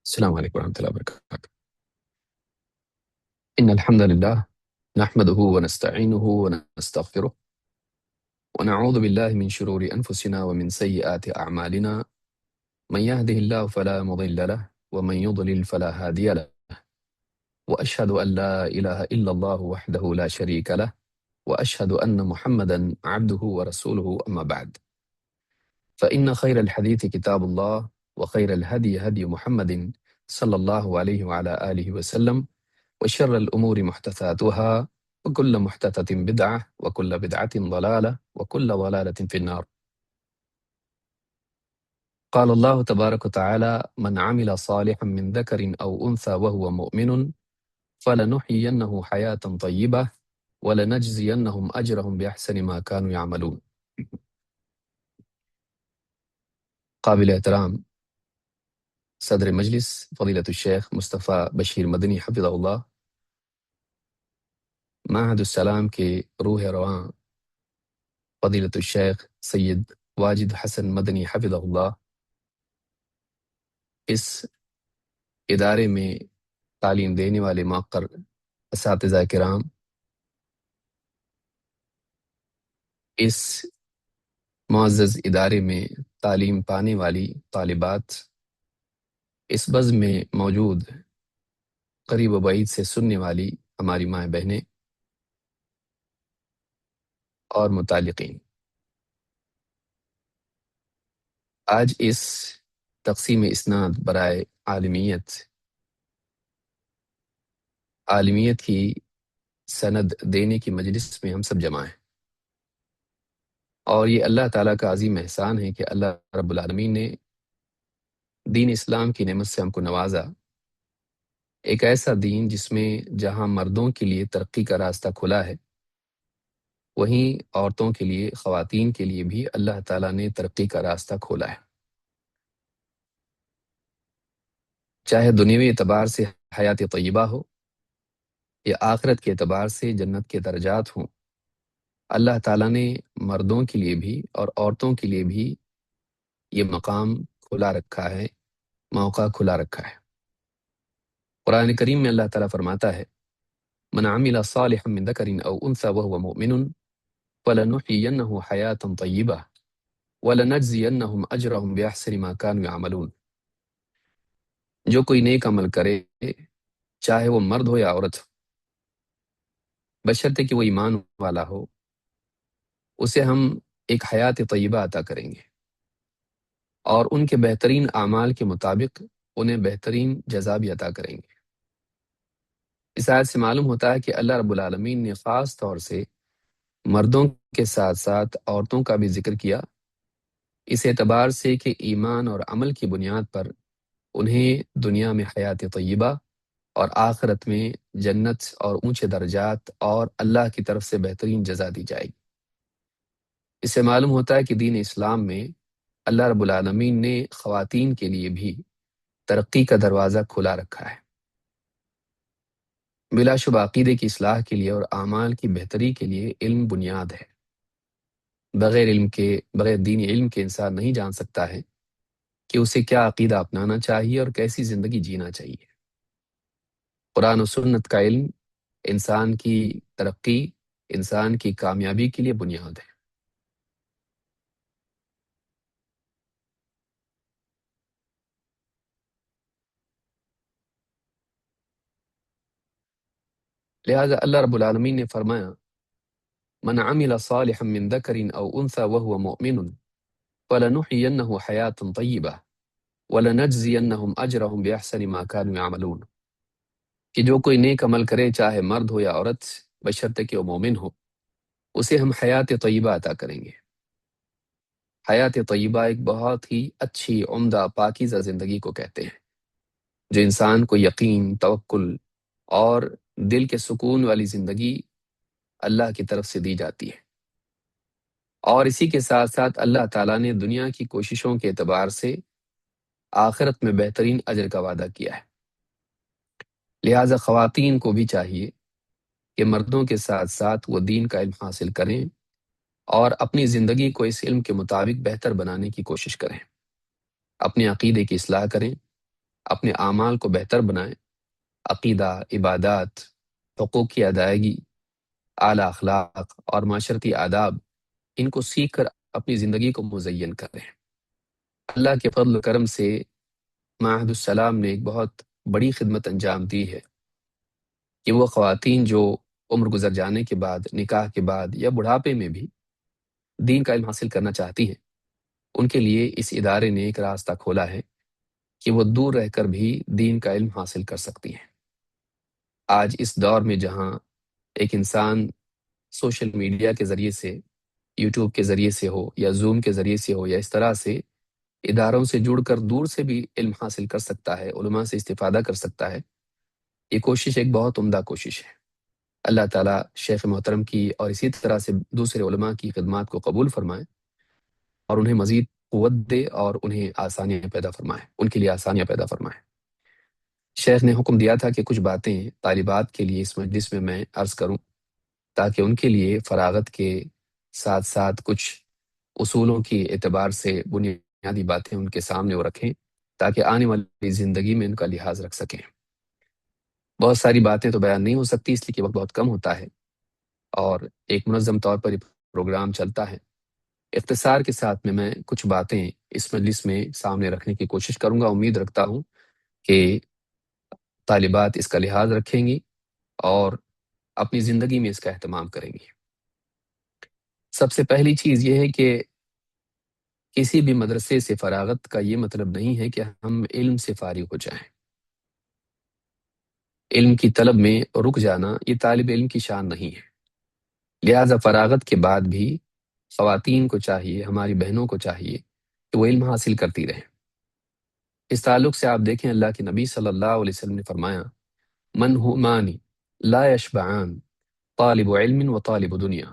السلام عليكم ورحمة الله وبركاته. إن الحمد لله نحمده ونستعينه ونستغفره ونعوذ بالله من شرور أنفسنا ومن سيئات أعمالنا. من يهده الله فلا مضل له ومن يضلل فلا هادي له، وأشهد أن لا إله إلا الله وحده لا شريك له، وأشهد أن محمدا عبده ورسوله. أما بعد، فإن خير الحديث كتاب الله، وخير الهدي هدي محمد صلى الله عليه وعلى آله وسلم، وشر الأمور محدثاتها، وكل محدثة بدعة، وكل بدعة ضلالة، وكل ضلالة في النار. قال الله تبارك وتعالى: من عمل صالحا من ذكر أو أنثى وهو مؤمن فلنحيينه حياة طيبة ولنجزينهم أجرهم بأحسن ما كانوا يعملون. قابل احترام صدر مجلس فضیلۃ الشیخ مصطفیٰ بشیر مدنی حفظہ اللہ، معہد السلام کے روح رواں فضیلۃ الشیخ سید واجد حسن مدنی حفظہ اللہ، اس ادارے میں تعلیم دینے والے مؤقر اساتذہ کرام، اس معزز ادارے میں تعلیم پانے والی طالبات، اس بزم میں موجود قریب و بعید سے سننے والی ہماری مائیں بہنیں اور متعلقین، آج اس تقسیم اسناد برائے عالمیت کی سند دینے کی مجلس میں ہم سب جمع ہیں، اور یہ اللہ تعالیٰ کا عظیم احسان ہے کہ اللہ رب العالمین نے دین اسلام کی نعمت سے ہم کو نوازا، ایک ایسا دین جس میں جہاں مردوں کے لیے ترقی کا راستہ کھلا ہے، وہیں عورتوں کے لیے، خواتین کے لیے بھی اللہ تعالیٰ نے ترقی کا راستہ کھولا ہے، چاہے دنیوی اعتبار سے حیات طیبہ ہو یا آخرت کے اعتبار سے جنت کے درجات ہوں۔ اللہ تعالیٰ نے مردوں کے لیے بھی اور عورتوں کے لیے بھی یہ مقام کھلا رکھا ہے، موقع کھلا رکھا ہے۔ قرآن کریم میں اللہ تعالیٰ فرماتا ہے: من عمل صالحا من ذکر او انثى وهو مؤمن فلنحيينه حياة طیبہ ولنجزینہم اجرہم بأحسن ما كانوا يعملون۔ جو کوئی نیک عمل کرے، چاہے وہ مرد ہو یا عورت ہو، بشرطے کہ وہ ایمان والا ہو، اسے ہم ایک حیات طیبہ عطا کریں گے، اور ان کے بہترین اعمال کے مطابق انہیں بہترین جزا بھی عطا کریں گے۔ اس آیت سے معلوم ہوتا ہے کہ اللہ رب العالمین نے خاص طور سے مردوں کے ساتھ ساتھ عورتوں کا بھی ذکر کیا، اس اعتبار سے کہ ایمان اور عمل کی بنیاد پر انہیں دنیا میں حیات طیبہ اور آخرت میں جنت اور اونچے درجات اور اللہ کی طرف سے بہترین جزا دی جائے گی۔ اس سے معلوم ہوتا ہے کہ دین اسلام میں اللہ رب العالمین نے خواتین کے لیے بھی ترقی کا دروازہ کھلا رکھا ہے۔ بلا شبہ عقیدے کی اصلاح کے لیے اور اعمال کی بہتری کے لیے علم بنیاد ہے۔ بغیر دینی علم کے انسان نہیں جان سکتا ہے کہ اسے کیا عقیدہ اپنانا چاہیے اور کیسی زندگی جینا چاہیے۔ قرآن و سنت کا علم انسان کی ترقی، انسان کی کامیابی کے لیے بنیاد ہے۔ لہذا اللہ رب العالمین نے فرمایا: من عمل صالحا من ذکر او انثى وهو مؤمن فلنحيينه حياة طیبہ ولنجزینہم اجرہم بأحسن ما كانوا يعملون، کہ جو کوئی نیک عمل کرے، چاہے مرد ہو یا عورت، بشرطے کہ وہ مومن ہو، اسے ہم حیات طیبہ عطا کریں گے۔ حیات طیبہ ایک بہت ہی اچھی، عمدہ، پاکیزہ زندگی کو کہتے ہیں، جو انسان کو یقین، توکل اور دل کے سکون والی زندگی اللہ کی طرف سے دی جاتی ہے، اور اسی کے ساتھ ساتھ اللہ تعالیٰ نے دنیا کی کوششوں کے اعتبار سے آخرت میں بہترین اجر کا وعدہ کیا ہے۔ لہٰذا خواتین کو بھی چاہیے کہ مردوں کے ساتھ ساتھ وہ دین کا علم حاصل کریں اور اپنی زندگی کو اس علم کے مطابق بہتر بنانے کی کوشش کریں، اپنے عقیدے کی اصلاح کریں، اپنے اعمال کو بہتر بنائیں، عقیدہ، عبادات، حقوق کی ادائیگی، اعلیٰ اخلاق اور معاشرتی آداب، ان کو سیکھ کر اپنی زندگی کو مزین کریں۔ اللہ کے فضل و کرم سے معاہد السلام نے ایک بہت بڑی خدمت انجام دی ہے کہ وہ خواتین جو عمر گزر جانے کے بعد، نکاح کے بعد یا بڑھاپے میں بھی دین کا علم حاصل کرنا چاہتی ہیں، ان کے لیے اس ادارے نے ایک راستہ کھولا ہے کہ وہ دور رہ کر بھی دین کا علم حاصل کر سکتی ہیں۔ آج اس دور میں جہاں ایک انسان سوشل میڈیا کے ذریعے سے، یوٹیوب کے ذریعے سے ہو یا زوم کے ذریعے سے ہو یا اس طرح سے اداروں سے جڑ کر دور سے بھی علم حاصل کر سکتا ہے، علماء سے استفادہ کر سکتا ہے، یہ کوشش ایک بہت عمدہ کوشش ہے۔ اللہ تعالیٰ شیخ محترم کی اور اسی طرح سے دوسرے علماء کی خدمات کو قبول فرمائے اور انہیں مزید قوت دے اور انہیں آسانیاں پیدا فرمائے، ان کے لیے آسانیاں پیدا فرمائے۔ شیخ نے حکم دیا تھا کہ کچھ باتیں طالبات کے لیے اس مجلس میں عرض کروں تاکہ ان کے لیے فراغت کے ساتھ ساتھ کچھ اصولوں کی اعتبار سے بنیادی باتیں ان کے سامنے وہ رکھیں تاکہ آنے والی زندگی میں ان کا لحاظ رکھ سکیں۔ بہت ساری باتیں تو بیان نہیں ہو سکتی اس لیے کہ وقت بہت کم ہوتا ہے اور ایک منظم طور پر یہ پروگرام چلتا ہے۔ اختصار کے ساتھ میں کچھ باتیں اس مجلس میں سامنے رکھنے کی کوشش کروں گا۔ امید رکھتا ہوں کہ طالبات اس کا لحاظ رکھیں گی اور اپنی زندگی میں اس کا اہتمام کریں گی۔ سب سے پہلی چیز یہ ہے کہ کسی بھی مدرسے سے فراغت کا یہ مطلب نہیں ہے کہ ہم علم سے فارغ ہو جائیں۔ علم کی طلب میں رک جانا یہ طالب علم کی شان نہیں ہے۔ لہذا فراغت کے بعد بھی خواتین کو چاہیے، ہماری بہنوں کو چاہیے کہ وہ علم حاصل کرتی رہیں۔ اس تعلق سے آپ دیکھیں اللہ کے نبی صلی اللہ علیہ وسلم نے فرمایا من ہمانی لا یشبعان طالب علم و طالب دنیا۔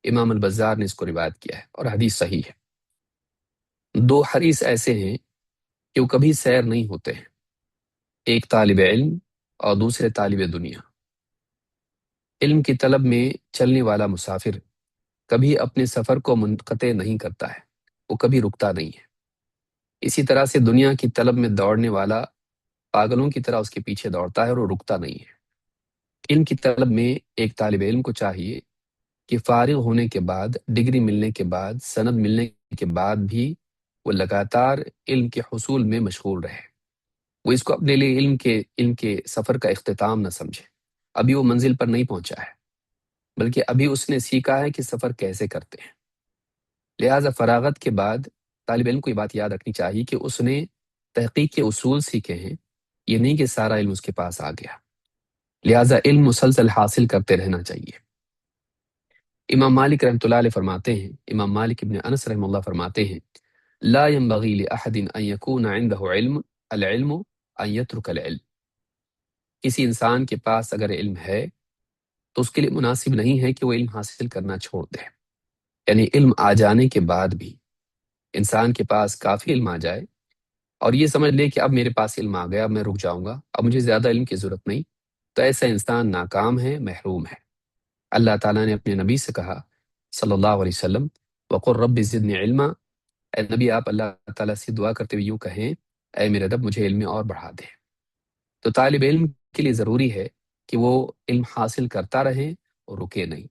امام البزار نے اس کو روایت کیا ہے اور حدیث صحیح ہے۔ دو حریص ایسے ہیں کہ وہ کبھی سیر نہیں ہوتے ہیں، ایک طالب علم اور دوسرے طالب دنیا۔ علم کی طلب میں چلنے والا مسافر کبھی اپنے سفر کو منقطع نہیں کرتا ہے، وہ کبھی رکتا نہیں ہے۔ اسی طرح سے دنیا کی طلب میں دوڑنے والا پاگلوں کی طرح اس کے پیچھے دوڑتا ہے اور وہ رکتا نہیں ہے۔ علم کی طلب میں ایک طالب علم کو چاہیے کہ فارغ ہونے کے بعد، ڈگری ملنے کے بعد، سند ملنے کے بعد بھی وہ لگاتار علم کے حصول میں مشغول رہے۔ وہ اس کو اپنے لیے علم کے سفر کا اختتام نہ سمجھے۔ ابھی وہ منزل پر نہیں پہنچا ہے، بلکہ ابھی اس نے سیکھا ہے کہ سفر کیسے کرتے ہیں۔ لہٰذا فراغت کے بعد طالب علم کو یہ بات یاد رکھنی چاہیے کہ اس نے تحقیق کے اصول سیکھے ہیں، یہ نہیں کہ سارا علم اس کے پاس آ گیا۔ لہٰذا علم مسلسل حاصل کرتے رہنا چاہیے۔ امام مالک رحمۃ اللہ علیہ فرماتے ہیں، امام مالک ابن انس رحمہ اللہ فرماتے ہیں لا ينبغي لأحد أن يكون عنده علم العلم أن يترك العلم۔ کسی انسان کے پاس اگر علم ہے تو اس کے لیے مناسب نہیں ہے کہ وہ علم حاصل کرنا چھوڑ دے۔ یعنی علم آ جانے کے بعد بھی انسان کے پاس کافی علم آ جائے اور یہ سمجھ لے کہ اب میرے پاس علم آ گیا، اب میں رک جاؤں گا، اب مجھے زیادہ علم کی ضرورت نہیں، تو ایسا انسان ناکام ہے، محروم ہے۔ اللہ تعالیٰ نے اپنے نبی سے کہا صلی اللہ علیہ وسلم وقل رب زدنی علما، اے نبی آپ اللہ تعالیٰ سے دعا کرتے ہوئے یوں کہیں اے میرے رب مجھے علم میں اور بڑھا دے۔ تو طالب علم کے لیے ضروری ہے کہ وہ علم حاصل کرتا رہے اور رکے نہیں۔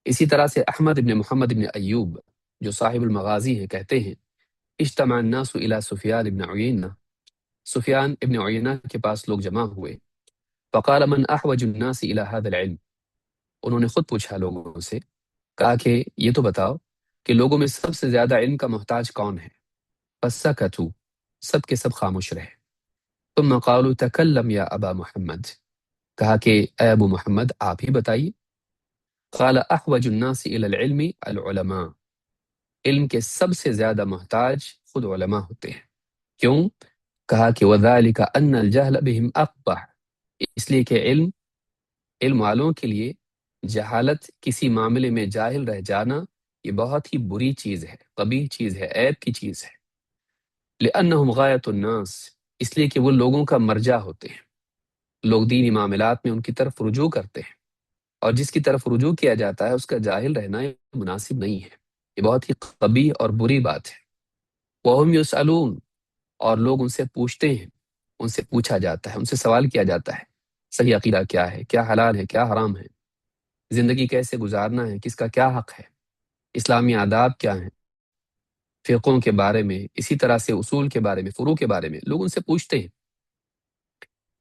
اسی طرح سے احمد ابن محمد ابن ایوب جو صاحب المغازی ہیں کہتے ہیں اجتمع الناس الى سفیان ابن عیینہ، سفیان ابن عیینہ کے پاس لوگ جمع ہوئے، فقال من احوج الناس الى هذا العلم، انہوں نے خود پوچھا لوگوں سے، کہا کہ یہ تو بتاؤ کہ لوگوں میں سب سے زیادہ علم کا محتاج کون ہے؟ فسکتوا، سب کے سب خاموش رہے۔ ثم قالوا تکلم یا ابا محمد، کہا کہ اے ابو محمد آپ ہی بتائیے۔ قال احوج الناس الى العلم العلماء، علم کے سب سے زیادہ محتاج خود علماء ہوتے ہیں۔ کیوں؟ کہا کہ وذلك ان الجهل بهم اقبح، اس لیے کہ علم والوں کے لیے جہالت، کسی معاملے میں جاہل رہ جانا، یہ بہت ہی بری چیز ہے، قبیح چیز ہے، عیب کی چیز ہے۔ لأنهم غایۃ الناس، اس لیے کہ وہ لوگوں کا مرجع ہوتے ہیں، لوگ دینی معاملات میں ان کی طرف رجوع کرتے ہیں، اور جس کی طرف رجوع کیا جاتا ہے اس کا جاہل رہنا یہ مناسب نہیں ہے، یہ بہت ہی قبیح اور بری بات ہے۔ وهم یسألون، اور لوگ ان سے پوچھتے ہیں، ان سے پوچھا جاتا ہے، ان سے سوال کیا جاتا ہے صحیح عقیدہ کیا ہے، کیا حلال ہے، کیا حرام ہے، زندگی کیسے گزارنا ہے، کس کا کیا حق ہے، اسلامی آداب کیا ہیں، فرقوں کے بارے میں، اسی طرح سے اصول کے بارے میں، فروع کے بارے میں لوگ ان سے پوچھتے ہیں۔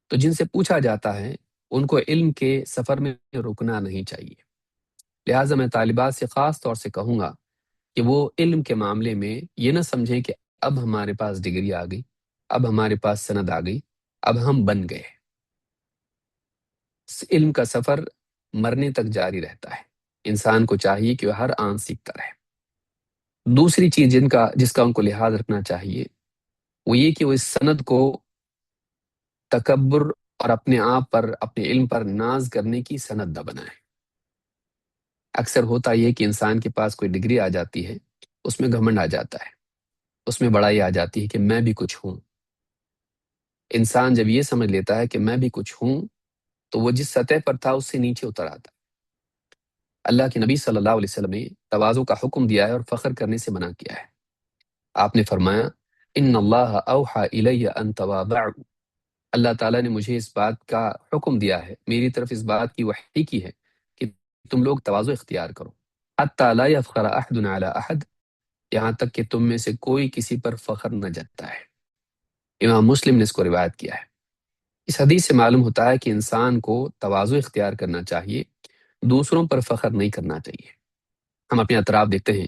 تو جن سے پوچھا جاتا ہے ان کو علم کے سفر میں رکنا نہیں چاہیے۔ لہٰذا میں طالبات سے خاص طور سے کہوں گا کہ وہ علم کے معاملے میں یہ نہ سمجھیں کہ اب ہمارے پاس ڈگری آ گئی، اب ہمارے پاس سند آ گئی، اب ہم بن گئے۔ علم کا سفر مرنے تک جاری رہتا ہے، انسان کو چاہیے کہ وہ ہر آن سیکھتا رہے۔ دوسری چیز جس کا ان کو لحاظ رکھنا چاہیے وہ یہ کہ وہ اس سند کو تکبر اور اپنے آپ پر، اپنے علم پر ناز کرنے کی سند نہ بنائیں۔ اکثر ہوتا یہ کہ انسان کے پاس کوئی ڈگری آ جاتی ہے، اس میں گھمنڈ آ جاتا ہے، اس میں بڑائی آ جاتی ہے کہ میں بھی کچھ ہوں۔ انسان جب یہ سمجھ لیتا ہے کہ میں بھی کچھ ہوں تو وہ جس سطح پر تھا اس سے نیچے اتر آتا ہے۔ اللہ کے نبی صلی اللہ علیہ وسلم نے تواضع کا حکم دیا ہے اور فخر کرنے سے منع کیا ہے۔ آپ نے فرمایا ان اللہ اوحى الی ان تواضعوا، اللہ تعالیٰ نے مجھے اس بات کا حکم دیا ہے، میری طرف اس بات کی وحی کی ہے کہ تم لوگ تواضع اختیار کرو، حتی لا یفخر احد علی احد، یہاں تک کہ تم میں سے کوئی کسی پر فخر نہ جتا ہے۔ امام مسلم نے اس کو روایت کیا ہے۔ اس حدیث سے معلوم ہوتا ہے کہ انسان کو تواضع اختیار کرنا چاہیے، دوسروں پر فخر نہیں کرنا چاہیے۔ ہم اپنے اطراف دیکھتے ہیں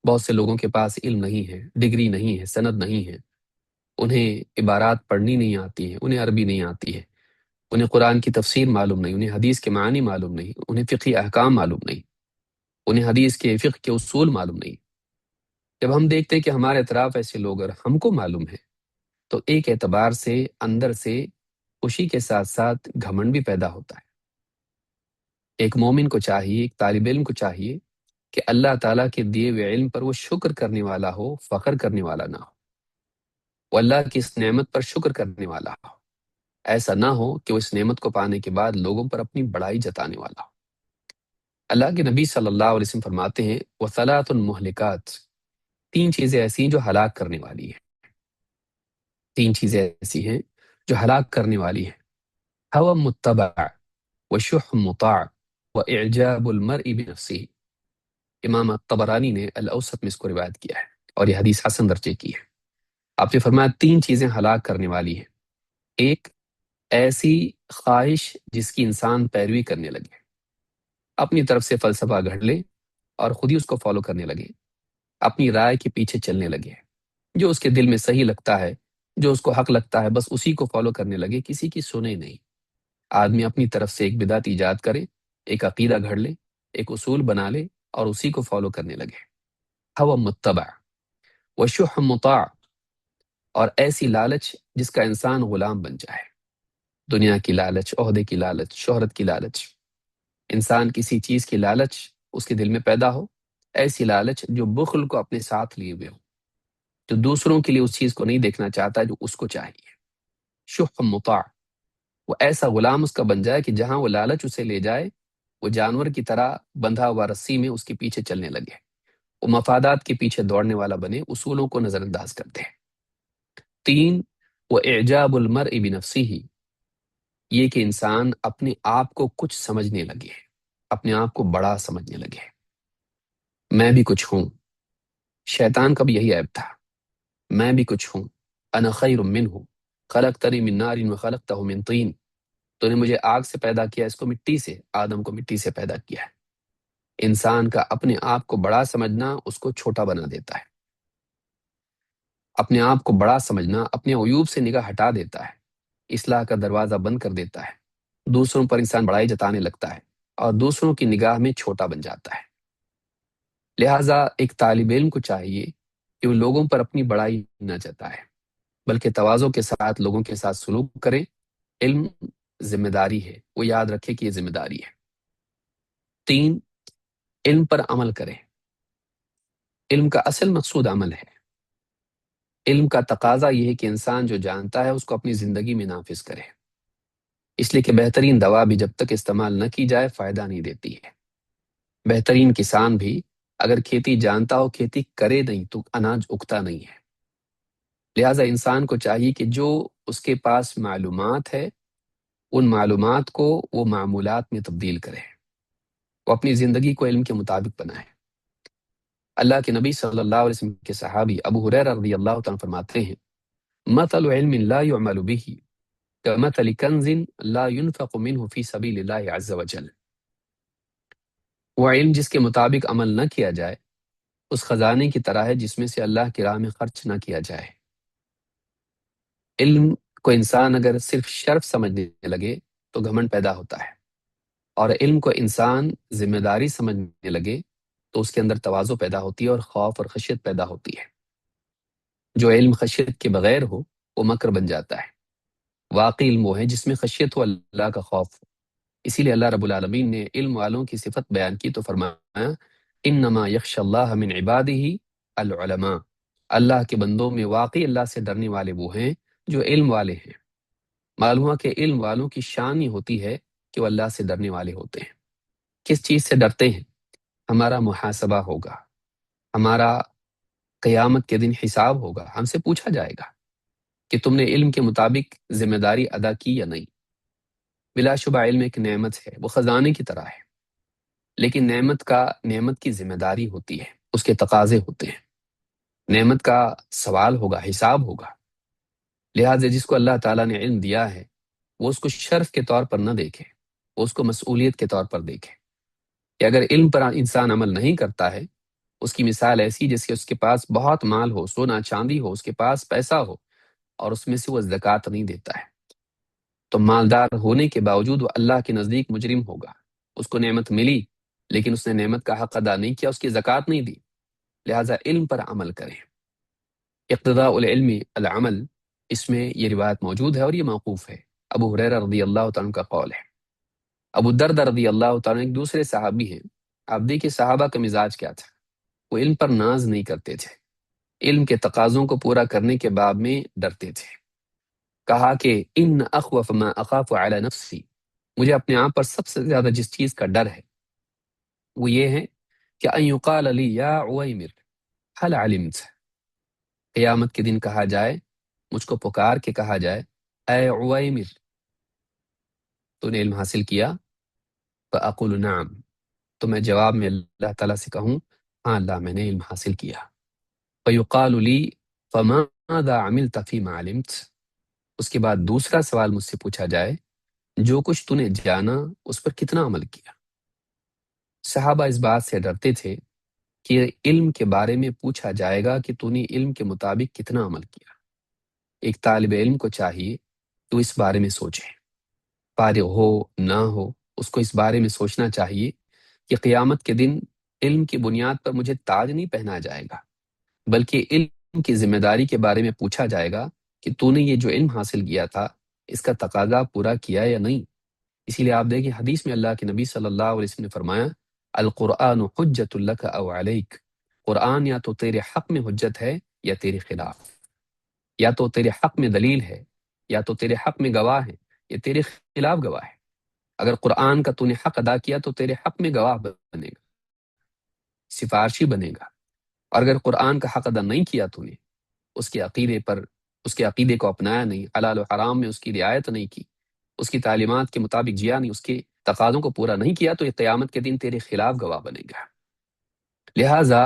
بہت سے لوگوں کے پاس علم نہیں ہے، ڈگری نہیں ہے، سند نہیں ہے، انہیں عبارات پڑھنی نہیں آتی ہیں، انہیں عربی نہیں آتی ہے، انہیں قرآن کی تفسیر معلوم نہیں، انہیں حدیث کے معنی معلوم نہیں، انہیں فقہی احکام معلوم نہیں، انہیں حدیث کے فقہ کے اصول معلوم نہیں۔ جب ہم دیکھتے ہیں کہ ہمارے اطراف ایسے لوگ اور ہم کو معلوم ہے تو ایک اعتبار سے اندر سے خوشی کے ساتھ ساتھ گھمنڈ بھی پیدا ہوتا ہے۔ ایک مومن کو چاہیے، ایک طالب علم کو چاہیے کہ اللہ تعالیٰ کے دیے ہوئے علم پر وہ شکر کرنے والا ہو، فخر کرنے والا نہ ہو، وہ اللہ کی اس نعمت پر شکر کرنے والا ہو۔ ایسا نہ ہو کہ وہ اس نعمت کو پانے کے بعد لوگوں پر اپنی بڑائی جتانے والا ہو۔ اللہ کے نبی صلی اللہ علیہ وسلم فرماتے ہیں وَثَلَاثٌ مُهْلِكَاتٌ، تین چیزیں ایسی ہیں جو ہلاک کرنے والی ہیں، تین چیزیں ایسی ہیں جو ہلاک کرنے والی ہیں، هوى متبع وشح مطاع واعجاب المرء بنفسه۔ امام طبرانی نے الاوسط میں اس کو روایت کیا ہے اور یہ حدیث حسن درجے کی ہے۔ آپ نے فرمایا تین چیزیں ہلاک کرنے والی ہیں۔ ایک، ایسی خواہش جس کی انسان پیروی کرنے لگے، اپنی طرف سے فلسفہ گھڑ لے اور خود ہی اس کو فالو کرنے لگے، اپنی رائے کے پیچھے چلنے لگے، جو اس کے دل میں صحیح لگتا ہے، جو اس کو حق لگتا ہے بس اسی کو فالو کرنے لگے، کسی کی سنے نہیں۔ آدمی اپنی طرف سے ایک بدعت ایجاد کرے، ایک عقیدہ گھڑ لے، ایک اصول بنا لے اور اسی کو فالو کرنے لگے۔ ہوا متبع وشح مطاع، اور ایسی لالچ جس کا انسان غلام بن جائے، دنیا کی لالچ، عہدے کی لالچ، شہرت کی لالچ، انسان کسی چیز کی لالچ اس کے دل میں پیدا ہو، ایسی لالچ جو بخل کو اپنے ساتھ لیے ہوئے ہو، جو دوسروں کے لیے اس چیز کو نہیں دیکھنا چاہتا جو اس کو چاہیے۔ شح مطاع، وہ ایسا غلام اس کا بن جائے کہ جہاں وہ لالچ اسے لے جائے وہ جانور کی طرح بندھا ہوا رسی میں اس کے پیچھے چلنے لگے، وہ مفادات کے پیچھے دوڑنے والا بنے، اصولوں کو نظر انداز کر دے۔ تین، وہ اعجاب المرء بنفسه، یہ کہ انسان اپنے آپ کو کچھ سمجھنے لگے، اپنے آپ کو بڑا سمجھنے لگے، میں بھی کچھ ہوں۔ شیطان کا بھی یہی عیب تھا، میں بھی کچھ ہوں، انا خیر منہ خلقتنی من نار وخلقتہ من طین، تو نے مجھے آگ سے پیدا کیا، اس کو مٹی سے، آدم کو مٹی سے پیدا کیا ہے۔ انسان کا اپنے آپ کو بڑا سمجھنا اس کو چھوٹا بنا دیتا ہے، اپنے آپ کو بڑا سمجھنا اپنے عیوب سے نگاہ ہٹا دیتا ہے، اصلاح کا دروازہ بند کر دیتا ہے، دوسروں پر انسان بڑائی جتانے لگتا ہے اور دوسروں کی نگاہ میں چھوٹا بن جاتا ہے۔ لہٰذا ایک طالب علم کو چاہیے کہ وہ لوگوں پر اپنی بڑائی نہ جتائے بلکہ تواضع کے ساتھ لوگوں کے ساتھ سلوک کرے۔ علم ذمہ داری ہے، وہ یاد رکھے کہ یہ ذمہ داری ہے۔ تین، علم پر عمل کرے۔ علم کا اصل مقصود عمل ہے۔ علم کا تقاضا یہ ہے کہ انسان جو جانتا ہے اس کو اپنی زندگی میں نافذ کرے، اس لیے کہ بہترین دوا بھی جب تک استعمال نہ کی جائے فائدہ نہیں دیتی ہے۔ بہترین کسان بھی اگر کھیتی جانتا ہو کھیتی کرے نہیں تو اناج اگتا نہیں ہے۔ لہٰذا انسان کو چاہیے کہ جو اس کے پاس معلومات ہے، ان معلومات کو وہ معمولات میں تبدیل کرے، وہ اپنی زندگی کو علم کے مطابق بنائے۔ اللہ کے نبی صلی اللہ علیہ وسلم کے صحابی ابو ہریرہ رضی اللہ تعالیٰ فرماتے ہیں، مثل علم لا يعمل به كمثل كنز لا ينفق منه في سبيل الله عز وجل۔ وہ علم جس کے مطابق عمل نہ کیا جائے اس خزانے کی طرح ہے جس میں سے اللہ کی راہ میں خرچ نہ کیا جائے۔ علم کو انسان اگر صرف شرف سمجھنے لگے تو گھمنڈ پیدا ہوتا ہے، اور علم کو انسان ذمہ داری سمجھنے لگے تو اس کے اندر تواضع پیدا ہوتی ہے اور خوف اور خشیت پیدا ہوتی ہے۔ جو علم خشیت کے بغیر ہو وہ مکر بن جاتا ہے۔ واقعی علم وہ ہے جس میں خشیت ہو، اللہ کا خوف ہو۔ اسی لیے اللہ رب العالمین نے علم والوں کی صفت بیان کی تو فرمایا انما یخشی اللہ من عبادہ العلماء، اللہ کے بندوں میں واقعی اللہ سے ڈرنے والے وہ ہیں جو علم والے ہیں۔ معلوم ہوا کہ علم والوں کی شان ہی ہوتی ہے کہ وہ اللہ سے ڈرنے والے ہوتے ہیں۔ کس چیز سے ڈرتے ہیں؟ ہمارا محاسبہ ہوگا، ہمارا قیامت کے دن حساب ہوگا، ہم سے پوچھا جائے گا کہ تم نے علم کے مطابق ذمہ داری ادا کی یا نہیں۔ بلا شبہ علم ایک نعمت ہے، وہ خزانے کی طرح ہے، لیکن نعمت کی ذمہ داری ہوتی ہے، اس کے تقاضے ہوتے ہیں۔ نعمت کا سوال ہوگا، حساب ہوگا۔ لہٰذا جس کو اللہ تعالیٰ نے علم دیا ہے وہ اس کو شرف کے طور پر نہ دیکھے، وہ اس کو مسئولیت کے طور پر دیکھے کہ اگر علم پر انسان عمل نہیں کرتا ہے، اس کی مثال ایسی جیسے اس کے پاس بہت مال ہو، سونا چاندی ہو، اس کے پاس پیسہ ہو اور اس میں سے وہ زکوٰۃ نہیں دیتا ہے، تو مالدار ہونے کے باوجود وہ اللہ کے نزدیک مجرم ہوگا۔ اس کو نعمت ملی لیکن اس نے نعمت کا حق ادا نہیں کیا، اس کی زکوٰۃ نہیں دی۔ لہٰذا علم پر عمل کریں۔ اقتضاء العلم العمل، اس میں یہ روایت موجود ہے اور یہ موقوف ہے، ابو ہریرہ رضی اللہ تعالیٰ عنہ کا قول ہے۔ ابو الدرداء رضی اللہ تعالیٰ عنہ ایک دوسرے صحابی ہیں۔ آپ دیکھیں صحابہ کا مزاج کیا تھا، وہ علم پر ناز نہیں کرتے تھے، علم کے تقاضوں کو پورا کرنے کے باب میں ڈرتے تھے۔ کہا کہ ان اخوف ما اخاف علی نفسی، مجھے اپنے آپ پر سب سے زیادہ جس چیز کا ڈر ہے وہ یہ ہے کہ ان یقال لی یا عویمر هل علمت، قیامت کے دن کہا جائے، مجھ کو پکار کے کہا جائے، اے عویمر تو نے علم حاصل کیا؟ فاقول نعم، تو میں جواب میں اللہ تعالیٰ سے کہوں ہاں اللہ میں نے علم حاصل کیا۔ فیقال لی فماذا عملت فیما علمت، اس کے بعد دوسرا سوال مجھ سے پوچھا جائے، جو کچھ تو نے جانا اس پر کتنا عمل کیا؟ صحابہ اس بات سے ڈرتے تھے کہ علم کے بارے میں پوچھا جائے گا کہ تو نے علم کے مطابق کتنا عمل کیا۔ ایک طالب علم کو چاہیے تو اس بارے میں سوچے، فارغ ہو نہ ہو اس کو اس بارے میں سوچنا چاہیے کہ قیامت کے دن علم کی بنیاد پر مجھے تاج نہیں پہنا جائے گا، بلکہ علم کی ذمہ داری کے بارے میں پوچھا جائے گا کہ تو نے یہ جو علم حاصل کیا تھا اس کا تقاضا پورا کیا یا نہیں۔ اسی لیے آپ دیکھیں حدیث میں اللہ کے نبی صلی اللہ علیہ وسلم نے فرمایا القرآن حجت لک او علیک، قرآن یا تو تیرے حق میں حجت ہے یا تیرے خلاف، یا تو تیرے حق میں دلیل ہے یا تو تیرے حق میں گواہ ہے یا تیرے خلاف گواہ ہے۔ اگر قرآن کا تو نے حق ادا کیا تو تیرے حق میں گواہ بنے گا، سفارشی بنے گا، اور اگر قرآن کا حق ادا نہیں کیا تو نے، اس کے عقیدے کو اپنایا نہیں، حلال و حرام میں اس کی رعایت نہیں کی، اس کی تعلیمات کے مطابق جیا نہیں، اس کے تقاضوں کو پورا نہیں کیا، تو یہ قیامت کے دن تیرے خلاف گواہ بنے گا۔ لہٰذا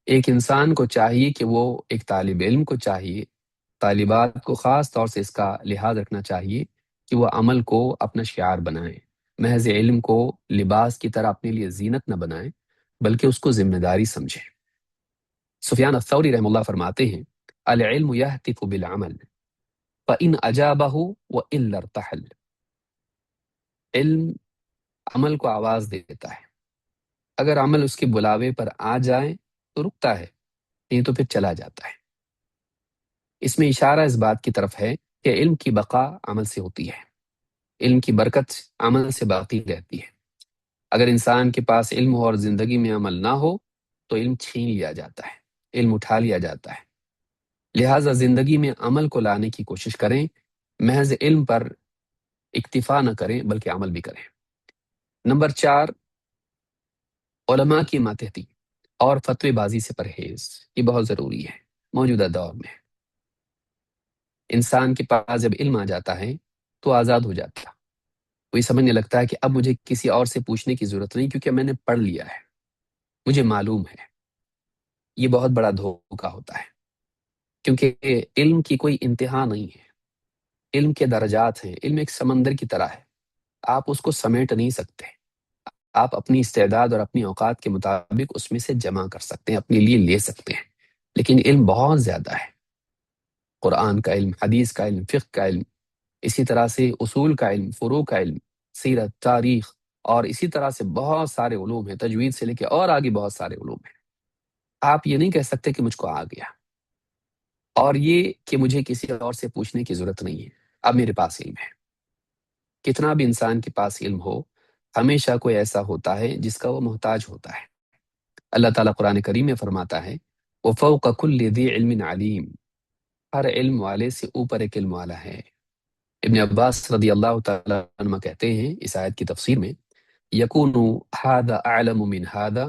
ایک انسان کو چاہیے کہ وہ ایک طالب علم کو چاہیے، طالبات کو خاص طور سے اس کا لحاظ رکھنا چاہیے کہ وہ عمل کو اپنا شعار بنائیں، محض علم کو لباس کی طرح اپنے لیے زینت نہ بنائیں بلکہ اس کو ذمہ داری سمجھیں۔ سفیان الثوری رحمہ اللہ فرماتے ہیں العلم یہتف بالعمل فإن اجابہ وإلا ارتحل، علم عمل کو آواز دیتا ہے، اگر عمل اس کے بلاوے پر آ جائے تو رکتا ہے، نہیں تو پھر چلا جاتا ہے۔ اس میں اشارہ اس بات کی طرف ہے کہ علم کی بقا عمل سے ہوتی ہے، علم کی برکت عمل سے باقی رہتی ہے۔ اگر انسان کے پاس علم ہو اور زندگی میں عمل نہ ہو تو علم چھین لیا جاتا ہے، علم اٹھا لیا جاتا ہے۔ لہٰذا زندگی میں عمل کو لانے کی کوشش کریں، محض علم پر اکتفا نہ کریں بلکہ عمل بھی کریں۔ نمبر 4، علماء کی ماتحتی اور فتوی بازی سے پرہیز، یہ بہت ضروری ہے موجودہ دور میں۔ انسان کے پاس جب علم آ جاتا ہے تو آزاد ہو جاتا ہے، وہی سمجھنے لگتا ہے کہ اب مجھے کسی اور سے پوچھنے کی ضرورت نہیں، کیونکہ میں نے پڑھ لیا ہے، مجھے معلوم ہے۔ یہ بہت بڑا دھوکہ ہوتا ہے، کیونکہ علم کی کوئی انتہا نہیں ہے، علم کے درجات ہیں، علم ایک سمندر کی طرح ہے، آپ اس کو سمیٹ نہیں سکتے، آپ اپنی استعداد اور اپنی اوقات کے مطابق اس میں سے جمع کر سکتے ہیں، اپنے لیے لے سکتے ہیں، لیکن علم بہت زیادہ ہے، قرآن کا علم، حدیث کا علم، فقہ کا علم، اسی طرح سے اصول کا علم، فروع کا علم، سیرت، تاریخ، اور اسی طرح سے بہت سارے علوم ہیں، تجوید سے لے کے اور آگے بہت سارے علوم ہیں۔ آپ یہ نہیں کہہ سکتے کہ مجھ کو آ گیا، اور یہ کہ مجھے کسی اور سے پوچھنے کی ضرورت نہیں ہے، اب میرے پاس علم ہے۔ کتنا بھی انسان کے پاس علم ہو، ہمیشہ کوئی ایسا ہوتا ہے جس کا وہ محتاج ہوتا ہے۔ اللہ تعالیٰ قرآن کریم میں فرماتا ہے وَفَوْقَ كُلِّ ذِي عِلْمٍ عَلِيمٍ، ہر علم والے سے اوپر ایک علم والا ہے۔ ابن عباس رضی اللہ تعالیٰ عنہ کہتے ہیں اس آیت کی تفسیر میں یکون هذا اعلم من هذا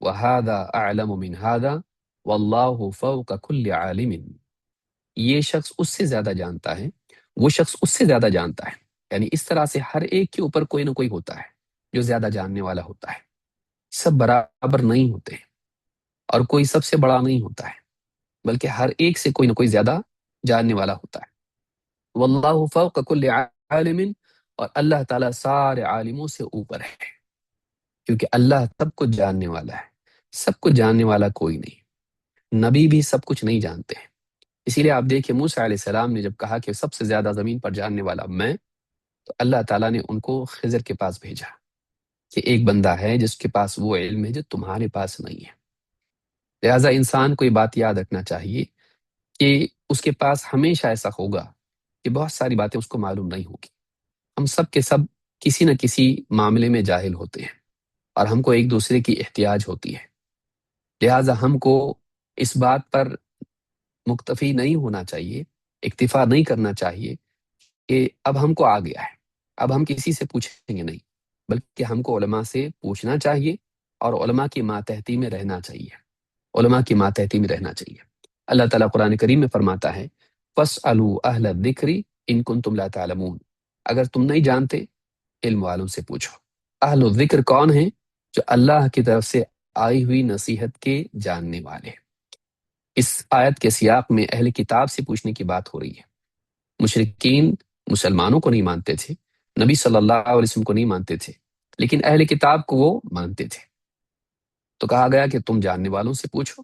وهذا اعلم من هذا واللہ فوق كل عالم، یہ شخص اس سے زیادہ جانتا ہے، وہ شخص اس سے زیادہ جانتا ہے، یعنی اس طرح سے ہر ایک کے اوپر کوئی نہ کوئی ہوتا ہے جو زیادہ جاننے والا ہوتا ہے، سب برابر نہیں ہوتے ہیں، اور کوئی سب سے بڑا نہیں ہوتا ہے، بلکہ ہر ایک سے کوئی نہ کوئی زیادہ جاننے والا ہوتا ہے۔ واللہ فوق کل عالم، اور اللہ تعالیٰ سارے عالموں سے اوپر ہے، کیونکہ اللہ سب کچھ جاننے والا ہے، سب کچھ جاننے والا کوئی نہیں، نبی بھی سب کچھ نہیں جانتے ہیں۔ اسی لیے آپ دیکھیں موسیٰ علیہ السلام نے جب کہا کہ سب سے زیادہ زمین پر جاننے والا میں، تو اللہ تعالیٰ نے ان کو خضر کے پاس بھیجا کہ ایک بندہ ہے جس کے پاس وہ علم ہے جو تمہارے پاس نہیں ہے۔ لہٰذا انسان کو یہ بات یاد رکھنا چاہیے کہ اس کے پاس ہمیشہ ایسا ہوگا کہ بہت ساری باتیں اس کو معلوم نہیں ہوگی۔ ہم سب کے سب کسی نہ کسی معاملے میں جاہل ہوتے ہیں، اور ہم کو ایک دوسرے کی احتیاج ہوتی ہے، لہٰذا ہم کو اس بات پر مکتفی نہیں ہونا چاہیے، اکتفا نہیں کرنا چاہیے کہ اب ہم کو آ گیا ہے، اب ہم کسی سے پوچھیں گے نہیں، بلکہ ہم کو علماء سے پوچھنا چاہیے، اور علماء کی ماتحتی میں رہنا چاہیے، علماء کی ماتحتی میں رہنا چاہیے۔ اللہ تعالیٰ قرآن کریم میں فرماتا ہے فَاسْأَلُوا أَهْلَ الذِّكْرِ إِن كُنتُمْ لَا تَعْلَمُونَ، اگر تم نہیں جانتے علم والوں سے پوچھو۔ اہل الذکر کون ہیں؟ جو اللہ کی طرف سے آئی ہوئی نصیحت کے جاننے والے۔ اس آیت کے سیاق میں اہل کتاب سے پوچھنے کی بات ہو رہی ہے۔ مشرکین مسلمانوں کو نہیں مانتے تھے، نبی صلی اللہ علیہ وسلم کو نہیں مانتے تھے، لیکن اہل کتاب کو وہ مانتے تھے، تو کہا گیا کہ تم جاننے والوں سے پوچھو۔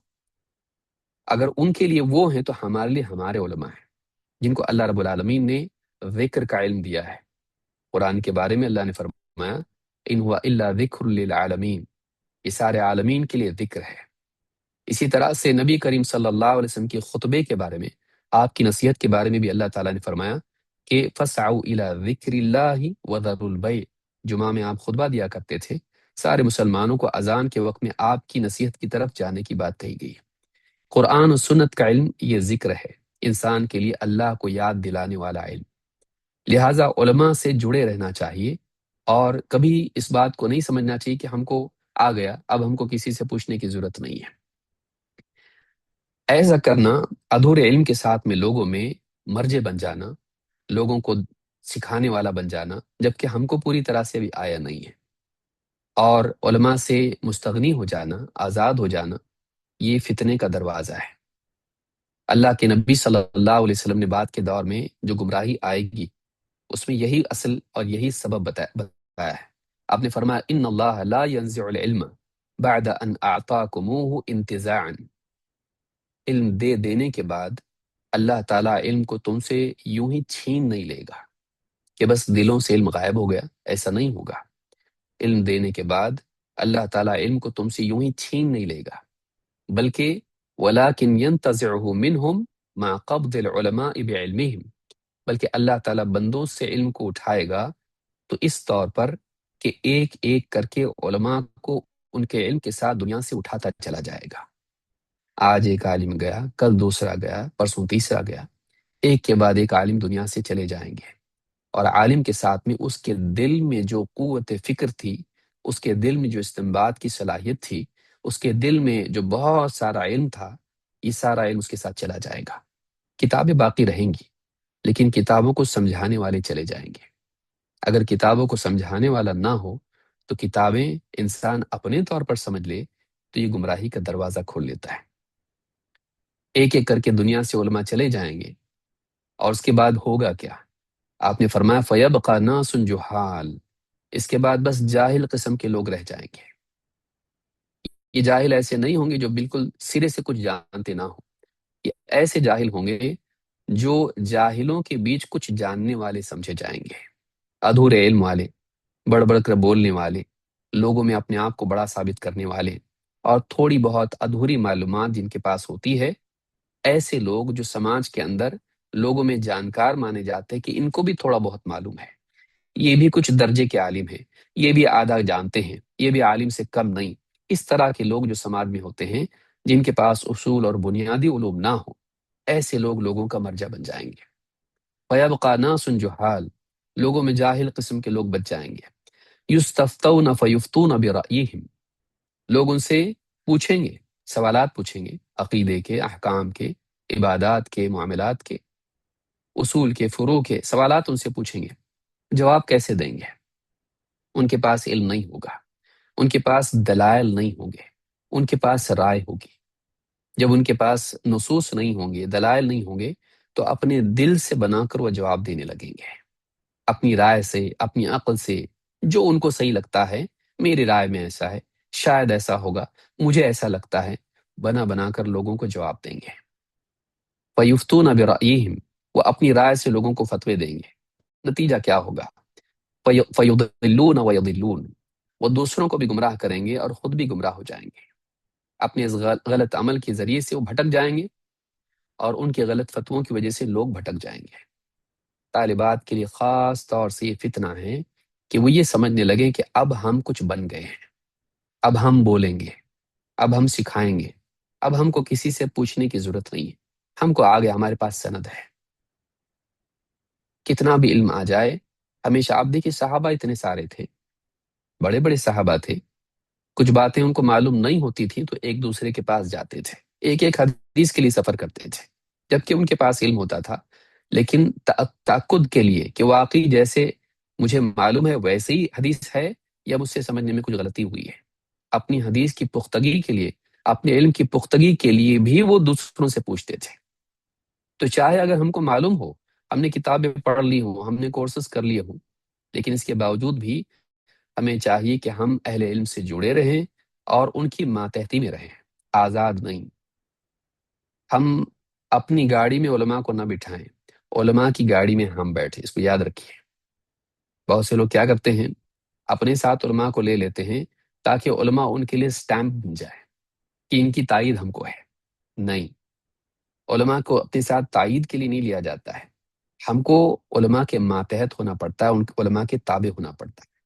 اگر ان کے لیے وہ ہیں تو ہمارے لیے ہمارے علماء ہیں، جن کو اللہ رب العالمین نے ذکر کا علم دیا ہے۔ قرآن کے بارے میں اللہ نے فرمایا ان ہوا الا ذکر للعالمین، یہ سارے عالمین کے لیے ذکر ہے۔ اسی طرح سے نبی کریم صلی اللہ علیہ وسلم کے خطبے کے بارے میں، آپ کی نصیحت کے بارے میں بھی اللہ تعالیٰ نے فرمایا کہ فَاسْعَوْا إِلَىٰ ذِكْرِ اللَّهِ وَذَرُوا الْبَيْعَ، جمعہ میں آپ خطبہ دیا کرتے تھے، سارے مسلمانوں کو اذان کے وقت میں آپ کی نصیحت کی طرف جانے کی بات کہی گئی۔ قرآن و سنت کا علم یہ ذکر ہے، انسان کے لیے اللہ کو یاد دلانے والا علم، لہٰذا علماء سے جڑے رہنا چاہیے، اور کبھی اس بات کو نہیں سمجھنا چاہیے کہ ہم کو آ گیا، اب ہم کو کسی سے پوچھنے کی ضرورت نہیں ہے۔ ایسا کرنا ادھورے علم کے ساتھ میں لوگوں میں مرجع بن جانا، لوگوں کو سکھانے والا بن جانا، جبکہ ہم کو پوری طرح سے بھی آیا نہیں ہے، اور علماء سے مستغنی ہو جانا، آزاد ہو جانا، یہ فتنے کا دروازہ ہے۔ اللہ کے نبی صلی اللہ علیہ وسلم نے بعد کے دور میں جو گمراہی آئے گی، اس میں یہی اصل اور یہی سبب بتایا ہے۔ آپ نے فرمایا ان اللہ لا ينزع العلم بعد ان اعطاکموہ انتزاعا، علم دے دینے کے بعد اللہ تعالیٰ علم کو تم سے یوں ہی چھین نہیں لے گا کہ بس دلوں سے علم غائب ہو گیا، ایسا نہیں ہوگا۔ علم دینے کے بعد اللہ تعالیٰ علم کو تم سے یوں ہی چھین نہیں لے گا، بلکہ وَلَكِنْ يَنْتَزِعُهُ مِنْهُمْ مَا قَبْضِ الْعُلَمَاءِ بِعِلْمِهِمْ، بلکہ اللہ تعالیٰ بندوں سے علم کو اٹھائے گا تو اس طور پر کہ ایک ایک کر کے علماء کو ان کے علم کے ساتھ دنیا سے اٹھاتا چلا جائے گا۔ آج ایک عالم گیا، کل دوسرا گیا، پرسوں تیسرا گیا، ایک کے بعد ایک عالم دنیا سے چلے جائیں گے، اور عالم کے ساتھ میں اس کے دل میں جو قوت فکر تھی، اس کے دل میں جو استنباط کی صلاحیت تھی، اس کے دل میں جو بہت سارا علم تھا، یہ سارا علم اس کے ساتھ چلا جائے گا۔ کتابیں باقی رہیں گی، لیکن کتابوں کو سمجھانے والے چلے جائیں گے۔ اگر کتابوں کو سمجھانے والا نہ ہو تو کتابیں انسان اپنے طور پر سمجھ لے تو یہ گمراہی کا دروازہ کھول لیتا ہے۔ ایک ایک کر کے دنیا سے علماء چلے جائیں گے، اور اس کے بعد ہوگا کیا؟ آپ نے فرمایا فَيَبْقَى نَاسٌ جُهَّالٌ، اس کے بعد بس جاہل قسم کے لوگ رہ جائیں گے۔ یہ جاہل ایسے نہیں ہوں گے جو بالکل سرے سے کچھ جانتے نہ ہوں، یہ ایسے جاہل ہوں گے جو جاہلوں کے بیچ کچھ جاننے والے سمجھے جائیں گے، ادھورے علم والے، بڑھ بڑھ کر بولنے والے، لوگوں میں اپنے آپ کو بڑا ثابت کرنے والے، اور تھوڑی بہت ادھوری معلومات جن کے پاس ہوتی ہے، ایسے لوگ جو سماج کے اندر لوگوں میں جانکار مانے جاتے ہیں کہ ان کو بھی تھوڑا بہت معلوم ہے، یہ بھی کچھ درجے کے عالم ہیں، یہ بھی آدھا جانتے ہیں، یہ بھی عالم سے کم نہیں۔ اس طرح کے لوگ جو سماج میں ہوتے ہیں جن کے پاس اصول اور بنیادی علوم نہ ہو، ایسے لوگ لوگوں کا مرجع بن جائیں گے۔ فَيَبْقَى نَاسٌ جُهَّالٌ، لوگوں میں جاہل قسم کے لوگ بچ جائیں گے۔ يُسْتَفْتَوْنَ فَيُفْتُونَ بِرَأْيِهِمْ، لوگ ان سے پوچھیں گے، سوالات پوچھیں گے، عقیدے کے، احکام کے، عبادات کے، معاملات کے، اصول کے، فروع کے سوالات ان سے پوچھیں گے، جواب کیسے دیں گے؟ ان کے پاس علم نہیں ہوگا، ان کے پاس دلائل نہیں ہوں گے، ان کے پاس رائے ہوگی۔ جب ان کے پاس نصوص نہیں ہوں گے، دلائل نہیں ہوں گے، تو اپنے دل سے بنا کر وہ جواب دینے لگیں گے، اپنی رائے سے، اپنی عقل سے، جو ان کو صحیح لگتا ہے، میری رائے میں ایسا ہے، شاید ایسا ہوگا، مجھے ایسا لگتا ہے، بنا بنا کر لوگوں کو جواب دیں گے۔ فَيُفْتُونَ بِرَأْيِهِمْ، وہ اپنی رائے سے لوگوں کو فتوے دیں گے۔ نتیجہ کیا ہوگا؟ فَيُضِلُّونَ وَيَضِلُّونَ، وہ دوسروں کو بھی گمراہ کریں گے اور خود بھی گمراہ ہو جائیں گے۔ اپنے اس غلط عمل کے ذریعے سے وہ بھٹک جائیں گے، اور ان کے غلط فتووں کی وجہ سے لوگ بھٹک جائیں گے۔ طالبات کے لیے خاص طور سے یہ فتنہ ہے کہ وہ یہ سمجھنے لگیں کہ اب ہم کچھ بن گئے ہیں، اب ہم بولیں گے، اب ہم سکھائیں گے، اب ہم کو کسی سے پوچھنے کی ضرورت نہیں ہے، ہم کو آگے ہمارے پاس سند ہے۔ کتنا بھی علم آ جائے، ہمیشہ آپ دیکھیے صحابہ اتنے سارے تھے، بڑے بڑے صحابہ تھے، کچھ باتیں ان کو معلوم نہیں ہوتی تھیں تو ایک دوسرے کے پاس جاتے تھے، ایک ایک حدیث کے لیے سفر کرتے تھے، جبکہ ان کے پاس علم ہوتا تھا، لیکن تأکد کے لیے کہ واقعی جیسے مجھے معلوم ہے ویسے ہی حدیث ہے یا مجھ سے سمجھنے میں کچھ غلطی ہوئی ہے، اپنی حدیث کی پختگی کے لیے، اپنے علم کی پختگی کے لیے بھی وہ دوسروں سے پوچھتے تھے۔ تو چاہے اگر ہم کو معلوم ہو، ہم نے کتابیں پڑھ لی ہوں، ہم نے کورسز کر لیے ہوں، لیکن اس کے باوجود بھی ہمیں چاہیے کہ ہم اہل علم سے جڑے رہیں اور ان کی ماتحتی میں رہیں، آزاد نہیں۔ ہم اپنی گاڑی میں علماء کو نہ بٹھائیں، علماء کی گاڑی میں ہم بیٹھیں، اس کو یاد رکھیے۔ بہت سے لوگ کیا کرتے ہیں، اپنے ساتھ علماء کو لے لیتے ہیں تاکہ علماء ان کے لیے سٹیمپ بن جائے کہ ان کی تائید ہم کو ہے۔ نہیں، علماء کو اپنے ساتھ تائید کے لیے نہیں لیا جاتا ہے، ہم کو علماء کے ماتحت ہونا پڑتا ہے، ان علماء کے تابع ہونا پڑتا ہے،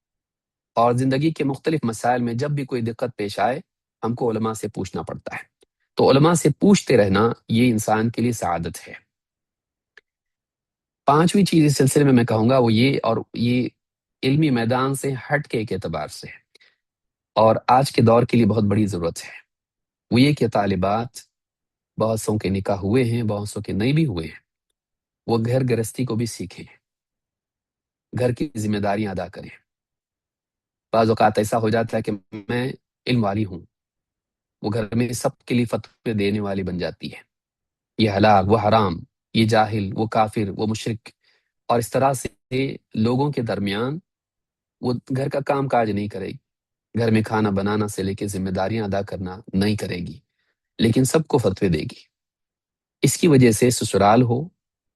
اور زندگی کے مختلف مسائل میں جب بھی کوئی دقت پیش آئے ہم کو علماء سے پوچھنا پڑتا ہے۔ تو علماء سے پوچھتے رہنا یہ انسان کے لیے سعادت ہے۔ پانچویں چیز اس سلسلے میں کہوں گا وہ یہ، اور یہ علمی میدان سے ہٹ کے ایک اعتبار سے ہے اور آج کے دور کے لیے بہت بڑی ضرورت ہے، وہ یہ کہ طالبات، بہت سو کے نکاح ہوئے ہیں، بہت سو کے نہیں بھی ہوئے ہیں، وہ گھر گرہستی کو بھی سیکھیں، گھر کی ذمہ داریاں ادا کریں۔ بعض اوقات ایسا ہو جاتا ہے کہ میں علم والی ہوں، وہ گھر میں سب کے لیے فتوے دینے والی بن جاتی ہے، یہ حلال، وہ حرام، یہ جاہل، وہ کافر، وہ مشرک، اور اس طرح سے لوگوں کے درمیان وہ گھر کا کام کاج نہیں کرے گی، گھر میں کھانا بنانا سے لے کے ذمہ داریاں ادا کرنا نہیں کرے گی، لیکن سب کو فتوے دے گی۔ اس کی وجہ سے سسرال ہو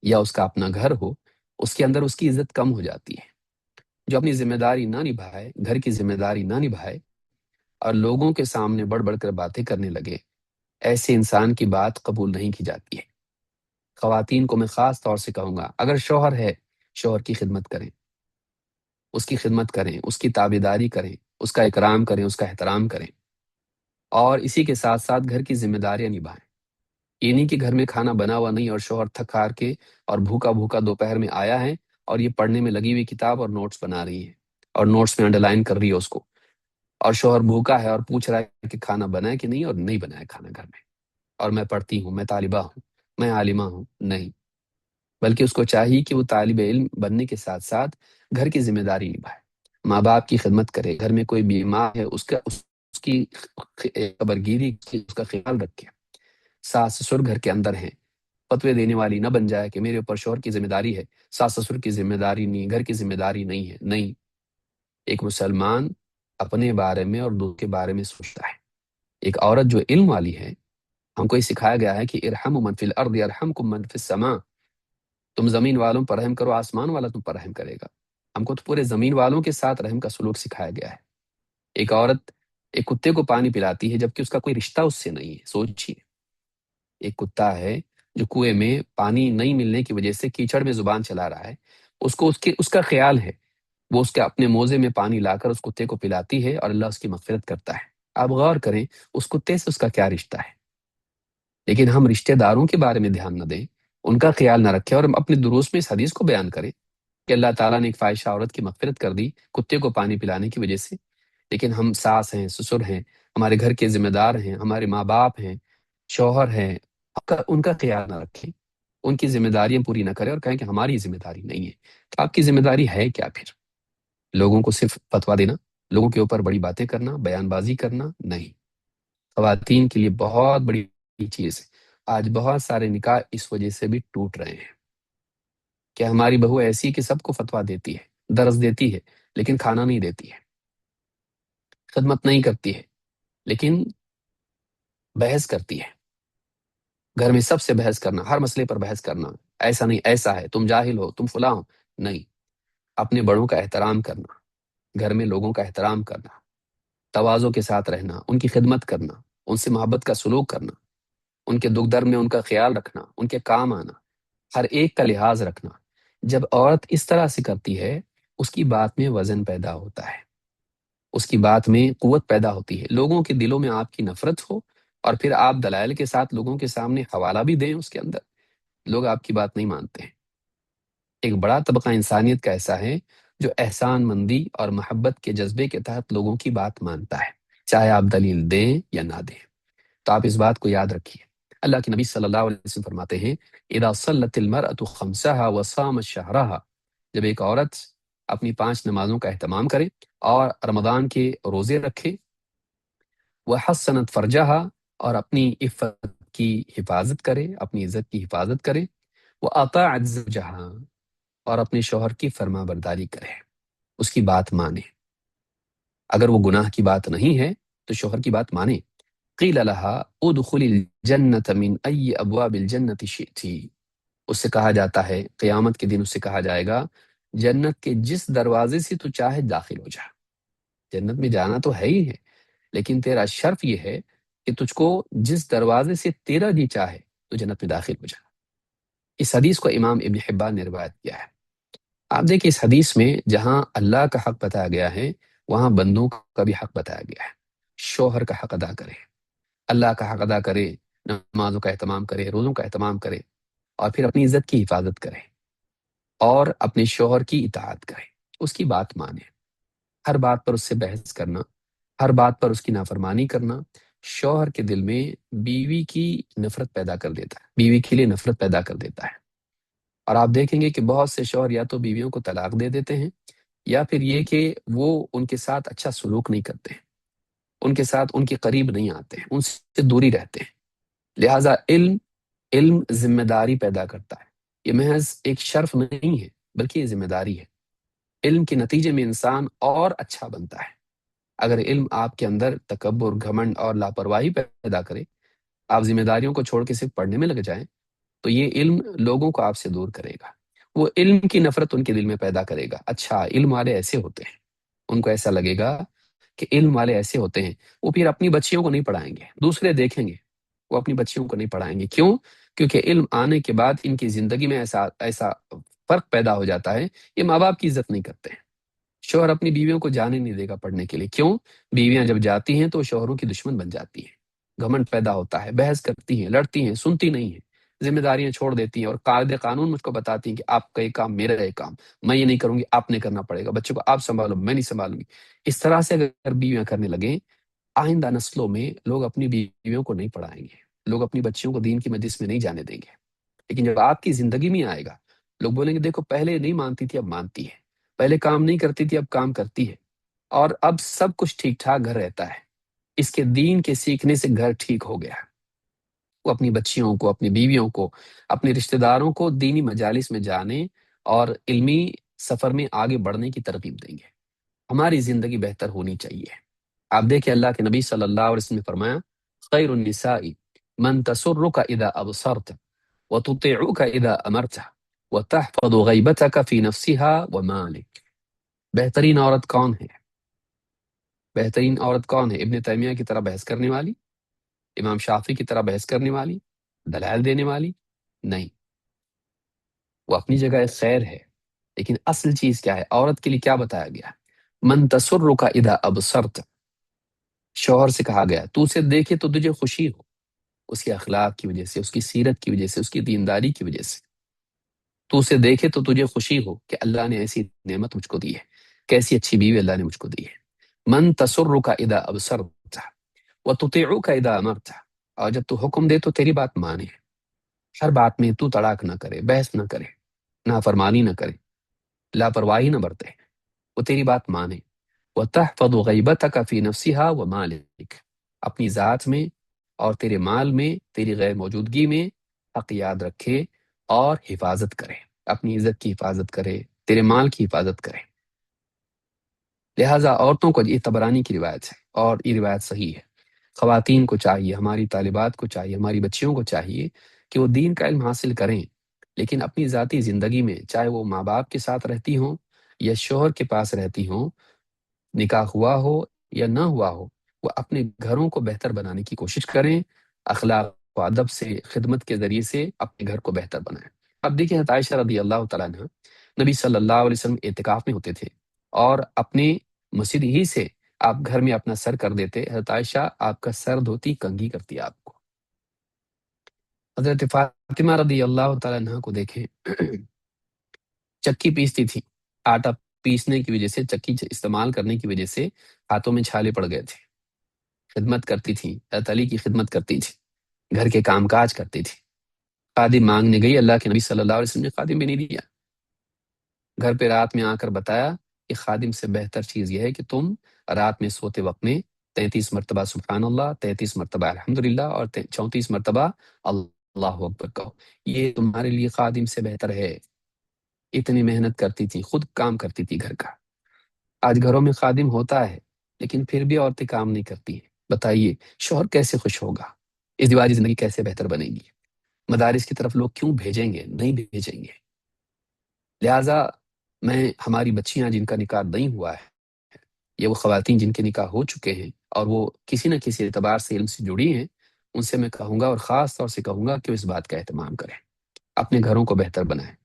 یا اس کا اپنا گھر ہو، اس کے اندر اس کی عزت کم ہو جاتی ہے۔ جو اپنی ذمہ داری نہ نبھائے، گھر کی ذمہ داری نہ نبھائے اور لوگوں کے سامنے بڑھ بڑھ کر باتیں کرنے لگے، ایسے انسان کی بات قبول نہیں کی جاتی ہے۔ خواتین کو میں خاص طور سے کہوں گا، اگر شوہر ہے، شوہر کی خدمت کریں، اس کی خدمت کریں، اس کی تابعداری کریں، اس کا اکرام کریں، اس کا احترام کریں، اور اسی کے ساتھ ساتھ گھر کی ذمہ داریاں نبھائیں۔ یہ نہیں کہ گھر میں کھانا بنا ہوا نہیں اور شوہر تھک ہار کے اور بھوکا بھوکا دوپہر میں آیا ہے اور یہ پڑھنے میں لگی ہوئی کتاب اور نوٹس بنا رہی ہے اور نوٹس میں انڈر لائن کر رہی ہے اس کو، اور شوہر بھوکا ہے اور پوچھ رہا ہے کہ کھانا بنا ہے کہ نہیں، اور نہیں بنا ہے کھانا گھر میں، اور میں پڑھتی ہوں، میں طالبہ ہوں، میں عالمہ ہوں۔ نہیں، بلکہ اس کو چاہیے کہ وہ طالب علم بننے کے ساتھ ساتھ گھر کی ذمہ داری نبھائے، ماں باپ کی خدمت کرے، گھر میں کوئی بیمار ہے اس کی خبرگیری اس کا خیال رکھے، ساس سسر گھر کے اندر ہیں، فتوے دینے والی نہ بن جائے کہ میرے اوپر شوہر کی ذمہ داری ہے، ساس سسر کی ذمہ داری نہیں، گھر کی ذمہ داری نہیں ہے۔ نہیں، ایک مسلمان اپنے بارے میں اور دوسرے کے بارے میں سوچتا ہے۔ ایک عورت جو علم والی ہے، ہم کو یہ سکھایا گیا ہے کہ ارحموا من فی الارض یرحمکم من فی السماء، تم زمین والوں پر رحم کرو، آسمان والا تم پر رحم کرے گا۔ ہم کو تو پورے زمین والوں کے ساتھ رحم کا سلوک سکھایا گیا ہے۔ ایک عورت ایک کتے کو پانی پلاتی ہے جبکہ اس کا کوئی رشتہ اس سے نہیں ہے، سوچیے، ایک کتا ہے جو کنویں میں پانی نہیں ملنے کی وجہ سے کیچڑ میں زبان چلا رہا ہے، اس کا خیال ہے، وہ اس کے اپنے موزے میں پانی لا کر اس کتے کو پلاتی ہے اور اللہ اس کی مغفرت کرتا ہے۔ آپ غور کریں اس کتے سے اس کا کیا رشتہ ہے، لیکن ہم رشتہ داروں کے بارے میں دھیان نہ دیں، ان کا خیال نہ رکھیں، اور ہم اپنے دروس میں اس حدیث کو بیان کریں کہ اللہ تعالیٰ نے ایک فاحشہ عورت کی مغفرت کر دی کتے کو پانی پلانے کی وجہ سے، لیکن ہم ساس ہیں، سسر ہیں، ہمارے گھر کے ذمہ دار ہیں، ہمارے ماں باپ ہیں، شوہر ہیں، ان کا خیال نہ رکھیں، ان کی ذمہ داریاں پوری نہ کریں اور کہیں کہ ہماری ذمہ داری نہیں ہے۔ تو آپ کی ذمہ داری ہے کیا پھر؟ لوگوں کو صرف فتویٰ دینا، لوگوں کے اوپر بڑی باتیں کرنا، بیان بازی کرنا؟ نہیں، خواتین کے لیے بہت بڑی چیز ہے۔ آج بہت سارے نکاح اس وجہ سے بھی ٹوٹ رہے ہیں کہ ہماری بہو ایسی کہ سب کو فتویٰ دیتی ہے، درس دیتی ہے، لیکن کھانا نہیں دیتی ہے، خدمت نہیں کرتی ہے، لیکن بحث کرتی ہے، گھر میں سب سے بحث کرنا، ہر مسئلے پر بحث کرنا، ایسا نہیں ایسا ہے، تم جاہل ہو، تم فلاں ہو۔ نہیں، اپنے بڑوں کا احترام کرنا، گھر میں لوگوں کا احترام کرنا، تواضع کے ساتھ رہنا، ان کی خدمت کرنا، ان سے محبت کا سلوک کرنا، ان کے دکھ درد میں ان کا خیال رکھنا، ان کے کام آنا، ہر ایک کا لحاظ رکھنا۔ جب عورت اس طرح سے کرتی ہے، اس کی بات میں وزن پیدا ہوتا ہے، اس کی بات میں قوت پیدا ہوتی ہے، لوگوں کے دلوں میں آپ کی نفرت ہو، اور پھر آپ دلائل کے ساتھ لوگوں کے سامنے حوالہ بھی دیں اس کے اندر، لوگ آپ کی بات نہیں مانتے ہیں۔ ایک بڑا طبقہ انسانیت کا ایسا ہے جو احسان مندی اور محبت کے جذبے کے تحت لوگوں کی بات مانتا ہے، چاہے آپ دلیل دیں یا نہ دیں۔ تو آپ اس بات کو یاد رکھیے۔ اللہ کے نبی صلی اللہ علیہ وسلم فرماتے ہیں اذا صلت المرأة خمسها وصامت شهرها، جب ایک عورت اپنی 5 نمازوں کا اہتمام کرے اور رمضان کے روزے رکھے، وحسنت فرجها، اور اپنی عفت کی حفاظت کرے، اپنی عزت کی حفاظت کرے، واطاعت زوجها، اور اپنے شوہر کی فرما برداری کرے، اس کی بات مانے، اگر وہ گناہ کی بات نہیں ہے تو شوہر کی بات مانے۔ قیل لها ادخل الجنة من ای ابواب الجنة شئتی، اس سے کہا جاتا ہے قیامت کے دن اس سے کہا جائے گا جنت کے جس دروازے سے تو چاہے داخل ہو جا، جنت میں جانا تو ہے ہی ہے، لیکن تیرا شرف یہ ہے کہ تجھ کو جس دروازے سے تیرا جی چاہے تو جنت میں داخل ہو جا۔ اس حدیث کو امام ابن حبان نے روایت کیا ہے۔ آپ دیکھیں اس حدیث میں جہاں اللہ کا حق بتایا گیا ہے، وہاں بندوں کا بھی حق بتایا گیا ہے۔ شوہر کا حق ادا کرے، اللہ کا حق ادا کرے، نمازوں کا اہتمام کرے، روزوں کا اہتمام کرے، اور پھر اپنی عزت کی حفاظت کرے اور اپنے شوہر کی اطاعت کرے، اس کی بات مانے، ہر بات پر اس سے بحث کرنا، ہر بات پر اس کی نافرمانی کرنا شوہر کے دل میں بیوی کی نفرت پیدا کر دیتا ہے، بیوی کے لیے نفرت پیدا کر دیتا ہے۔ اور آپ دیکھیں گے کہ بہت سے شوہر یا تو بیویوں کو طلاق دے دیتے ہیں، یا پھر یہ کہ وہ ان کے ساتھ اچھا سلوک نہیں کرتے ہیں، ان کے ساتھ ان کے قریب نہیں آتے ہیں، ان سے دوری رہتے ہیں۔ لہٰذا علم ذمہ داری پیدا کرتا ہے، یہ محض ایک شرف نہیں ہے بلکہ یہ ذمہ داری ہے۔ علم کے نتیجے میں انسان اور اچھا بنتا ہے۔ اگر علم آپ کے اندر تکبر، گھمنڈ اور لاپرواہی پیدا کرے، آپ ذمہ داریوں کو چھوڑ کے صرف پڑھنے میں لگ جائیں، تو یہ علم لوگوں کو آپ سے دور کرے گا، وہ علم کی نفرت ان کے دل میں پیدا کرے گا۔ اچھا علم والے ایسے ہوتے ہیں، ان کو ایسا لگے گا کہ علم والے ایسے ہوتے ہیں، وہ پھر اپنی بچیوں کو نہیں پڑھائیں گے، دوسرے دیکھیں گے، وہ اپنی بچیوں کو نہیں پڑھائیں گے۔ کیوں؟ کیونکہ علم آنے کے بعد ان کی زندگی میں ایسا ایسا فرق پیدا ہو جاتا ہے، یہ ماں باپ کی عزت نہیں کرتے ہیں۔ شوہر اپنی بیویوں کو جانے نہیں دے گا پڑھنے کے لیے، کیوں؟ بیویاں جب جاتی ہیں تو شوہروں کی دشمن بن جاتی ہیں، گھمنڈ پیدا ہوتا ہے، بحث کرتی ہیں، لڑتی ہیں، سنتی نہیں ہیں، ذمہ داریاں چھوڑ دیتی ہیں، اور قاعدے قانون مجھ کو بتاتی ہیں کہ آپ کا یہ کام میرا یہ کام، میں یہ نہیں کروں گی، آپ نے کرنا پڑے گا، بچوں کو آپ سنبھالو، میں نہیں سنبھالوں گی۔ اس طرح سے اگر بیویاں کرنے لگیں، آئندہ نسلوں میں لوگ اپنی بیویوں کو نہیں پڑھائیں گے، لوگ اپنی بچیوں کو دین کی مجلس میں نہیں جانے دیں گے۔ لیکن جب آپ کی زندگی میں آئے گا لوگ بولیں گے دیکھو پہلے نہیں مانتی تھی اب مانتی ہے، پہلے کام نہیں کرتی تھی اب کام کرتی ہے، اور اب سب کچھ ٹھیک ٹھاک گھر رہتا ہے، اس کے دین کے سیکھنے سے گھر ٹھیک ہو گیا۔ وہ اپنی بچیوں کو، اپنی بیویوں کو، اپنے رشتہ داروں کو دینی مجالس میں جانے اور علمی سفر میں آگے بڑھنے کی ترغیب دیں گے۔ ہماری زندگی بہتر ہونی چاہیے۔ آپ دیکھیں اللہ کے نبی صلی اللہ علیہ وسلم نے فرمایا خیر النساء من تسرک اذا ابصرت وتطيعك اذا امرت وتحفظ غیبتك في نفسها ومالك۔ بہترین عورت کون ہے؟ بہترین عورت کون ہے؟ ابن تیمیہ کی طرح بحث کرنے والی، امام شافعی کی طرح بحث کرنے والی، دلائل دینے والی؟ نہیں، وہ اپنی جگہ ایک خیر ہے، لیکن اصل چیز کیا ہے؟ عورت کے لیے کیا بتایا گیا؟ من تسرک اذا ابصرت، شوہر سے کہا گیا تو اسے دیکھے تو تجھے خوشی ہو، اس کے اخلاق کی وجہ سے، اس کی سیرت کی وجہ سے، اس کی دینداری کی وجہ سے، تو اسے دیکھے تو تجھے خوشی ہو کہ اللہ نے ایسی نعمت مجھ کو دی ہے، کیسی اچھی بیوی اللہ نے مجھ کو دی ہے۔ من تسرک اذا ابصرت وتطيعك اذا امرت، اور جب تو حکم دے تو تیری بات مانے، ہر بات میں تو تڑاک نہ کرے، بحث نہ کرے، نافرمانی نہ کرے، لاپرواہی نہ برتے، وہ تیری بات مانے۔ وتحفظ غیبتک فی نفسها ومالک، اپنی ذات میں اور تیرے مال میں، تیری غیر موجودگی میں حق یاد رکھے اور حفاظت کرے، اپنی عزت کی حفاظت کرے، تیرے مال کی حفاظت کرے۔ لہٰذا عورتوں کو، یہ طبرانی کی روایت ہے اور یہ روایت صحیح ہے، خواتین کو چاہیے، ہماری طالبات کو چاہیے، ہماری بچیوں کو چاہیے کہ وہ دین کا علم حاصل کریں، لیکن اپنی ذاتی زندگی میں چاہے وہ ماں باپ کے ساتھ رہتی ہوں یا شوہر کے پاس رہتی ہوں، نکاح ہوا ہو یا نہ ہوا ہو، وہ اپنے گھروں کو بہتر بنانے کی کوشش کریں، اخلاق و ادب سے، خدمت کے ذریعے سے اپنے گھر کو بہتر بنائیں۔ اب دیکھیں حضرت عائشہ رضی اللہ تعالیٰ عنہ نبی صلی اللہ علیہ وسلم اعتکاف میں ہوتے تھے اور اپنے مسجد ہی سے آپ گھر میں اپنا سر کر دیتے، حضرت عائشہ آپ کا سر دھوتی، کنگھی کرتی آپ کو۔ حضرت فاطمہ رضی اللہ تعالیٰ عنہ کو دیکھیں، چکی پیستی تھی، آٹا پیسنے کی وجہ سے، چکی استعمال کرنے کی وجہ سے ہاتھوں میں چھالے پڑ گئے تھے، خدمت کرتی تھی، حضرت علی کی خدمت کرتی تھی، گھر کے کام کاج کرتی تھی۔ خادم مانگنے گئی، اللہ کے نبی صلی اللہ علیہ وسلم نے خادم بھی نہیں دیا، گھر پہ رات میں آ کر بتایا کہ خادم سے بہتر چیز یہ ہے کہ تم رات میں سوتے وقت میں 33 مرتبہ سبحان اللہ، 33 مرتبہ الحمدللہ اور 34 مرتبہ اللہ اکبر کہو، یہ تمہارے لیے خادم سے بہتر ہے۔ اتنی محنت کرتی تھی، خود کام کرتی تھی گھر کا۔ آج گھروں میں خادم ہوتا ہے لیکن پھر بھی عورتیں کام نہیں کرتی ہیں، بتائیے شوہر کیسے خوش ہوگا؟ ازدواجی زندگی کیسے بہتر بنے گی؟ مدارس کی طرف لوگ کیوں بھیجیں گے؟ نہیں بھیجیں گے۔ لہٰذا میں ہماری بچیاں جن کا نکاح نہیں ہوا ہے یا وہ خواتین جن کے نکاح ہو چکے ہیں اور وہ کسی نہ کسی اعتبار سے علم سے جڑی ہیں، ان سے میں کہوں گا اور خاص طور سے کہوں گا کہ وہ اس بات کا اہتمام کریں، اپنے گھروں کو بہتر بنائیں۔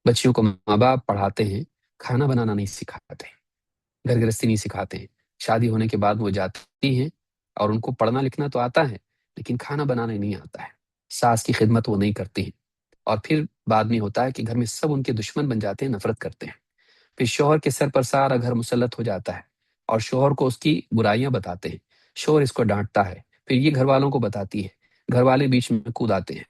بچیوں کو ماں باپ پڑھاتے ہیں، کھانا بنانا نہیں سکھاتے، گھر گرہستی نہیں سکھاتے ہیں، شادی ہونے کے بعد وہ جاتی ہیں اور ان کو پڑھنا لکھنا تو آتا ہے لیکن کھانا بنانا نہیں آتا ہے، ساس کی خدمت وہ نہیں کرتی ہیں، اور پھر بعد میں ہوتا ہے کہ گھر میں سب ان کے دشمن بن جاتے ہیں، نفرت کرتے ہیں، پھر شوہر کے سر پر سارا گھر مسلط ہو جاتا ہے اور شوہر کو اس کی برائیاں بتاتے ہیں، شوہر اس کو ڈانٹتا ہے، پھر یہ گھر والوں کو بتاتی ہے، گھر والے بیچ میں کود آتے ہیں،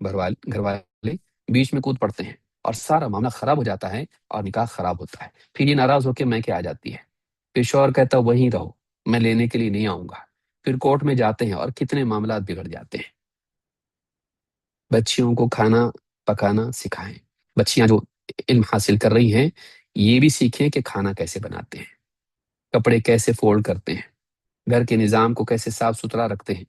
گھر والے بیچ میں کود پڑتے ہیں اور سارا معاملہ خراب ہو جاتا ہے اور نکاح خراب ہوتا ہے، پھر یہ ناراض ہو کے میں کے آ جاتی ہے، پھر شوہر کہتا ہے وہیں رہو، میں لینے کے لیے نہیں آؤں گا، پھر کورٹ میں جاتے ہیں اور کتنے معاملات بگڑ جاتے ہیں۔ بچیوں کو کھانا پکانا سکھائیں، بچیاں جو علم حاصل کر رہی ہیں یہ بھی سیکھیں کہ کھانا کیسے بناتے ہیں، کپڑے کیسے فولڈ کرتے ہیں، گھر کے نظام کو کیسے صاف ستھرا رکھتے ہیں،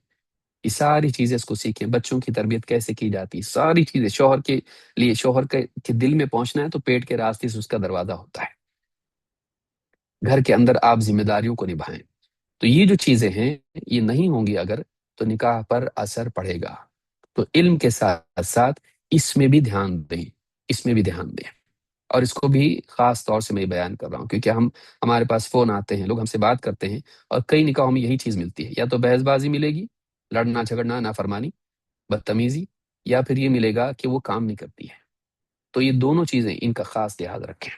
یہ ساری چیزیں اس کو سیکھیں، بچوں کی تربیت کیسے کی جاتی ہے، ساری چیزیں شوہر کے لیے، شوہر کے دل میں پہنچنا ہے تو پیٹ کے راستے سے اس کا دروازہ ہوتا ہے، گھر کے اندر آپ ذمہ داریوں کو نبھائیں۔ تو یہ جو چیزیں ہیں یہ نہیں ہوں گی اگر، تو نکاح پر اثر پڑے گا۔ تو علم کے ساتھ ساتھ اس میں بھی دھیان دیں، اس میں بھی دھیان دیں، اور اس کو بھی خاص طور سے میں بیان کر رہا ہوں کیونکہ ہمارے پاس فون آتے ہیں، لوگ ہم سے بات کرتے ہیں اور کئی نکاحوں میں یہی چیز ملتی ہے، یا تو بحث بازی ملے گی، لڑنا جھگڑنا، نافرمانی، بدتمیزی، یا پھر یہ ملے گا کہ وہ کام نہیں کرتی ہے۔ تو یہ دونوں چیزیں، ان کا خاص لحاظ رکھیں۔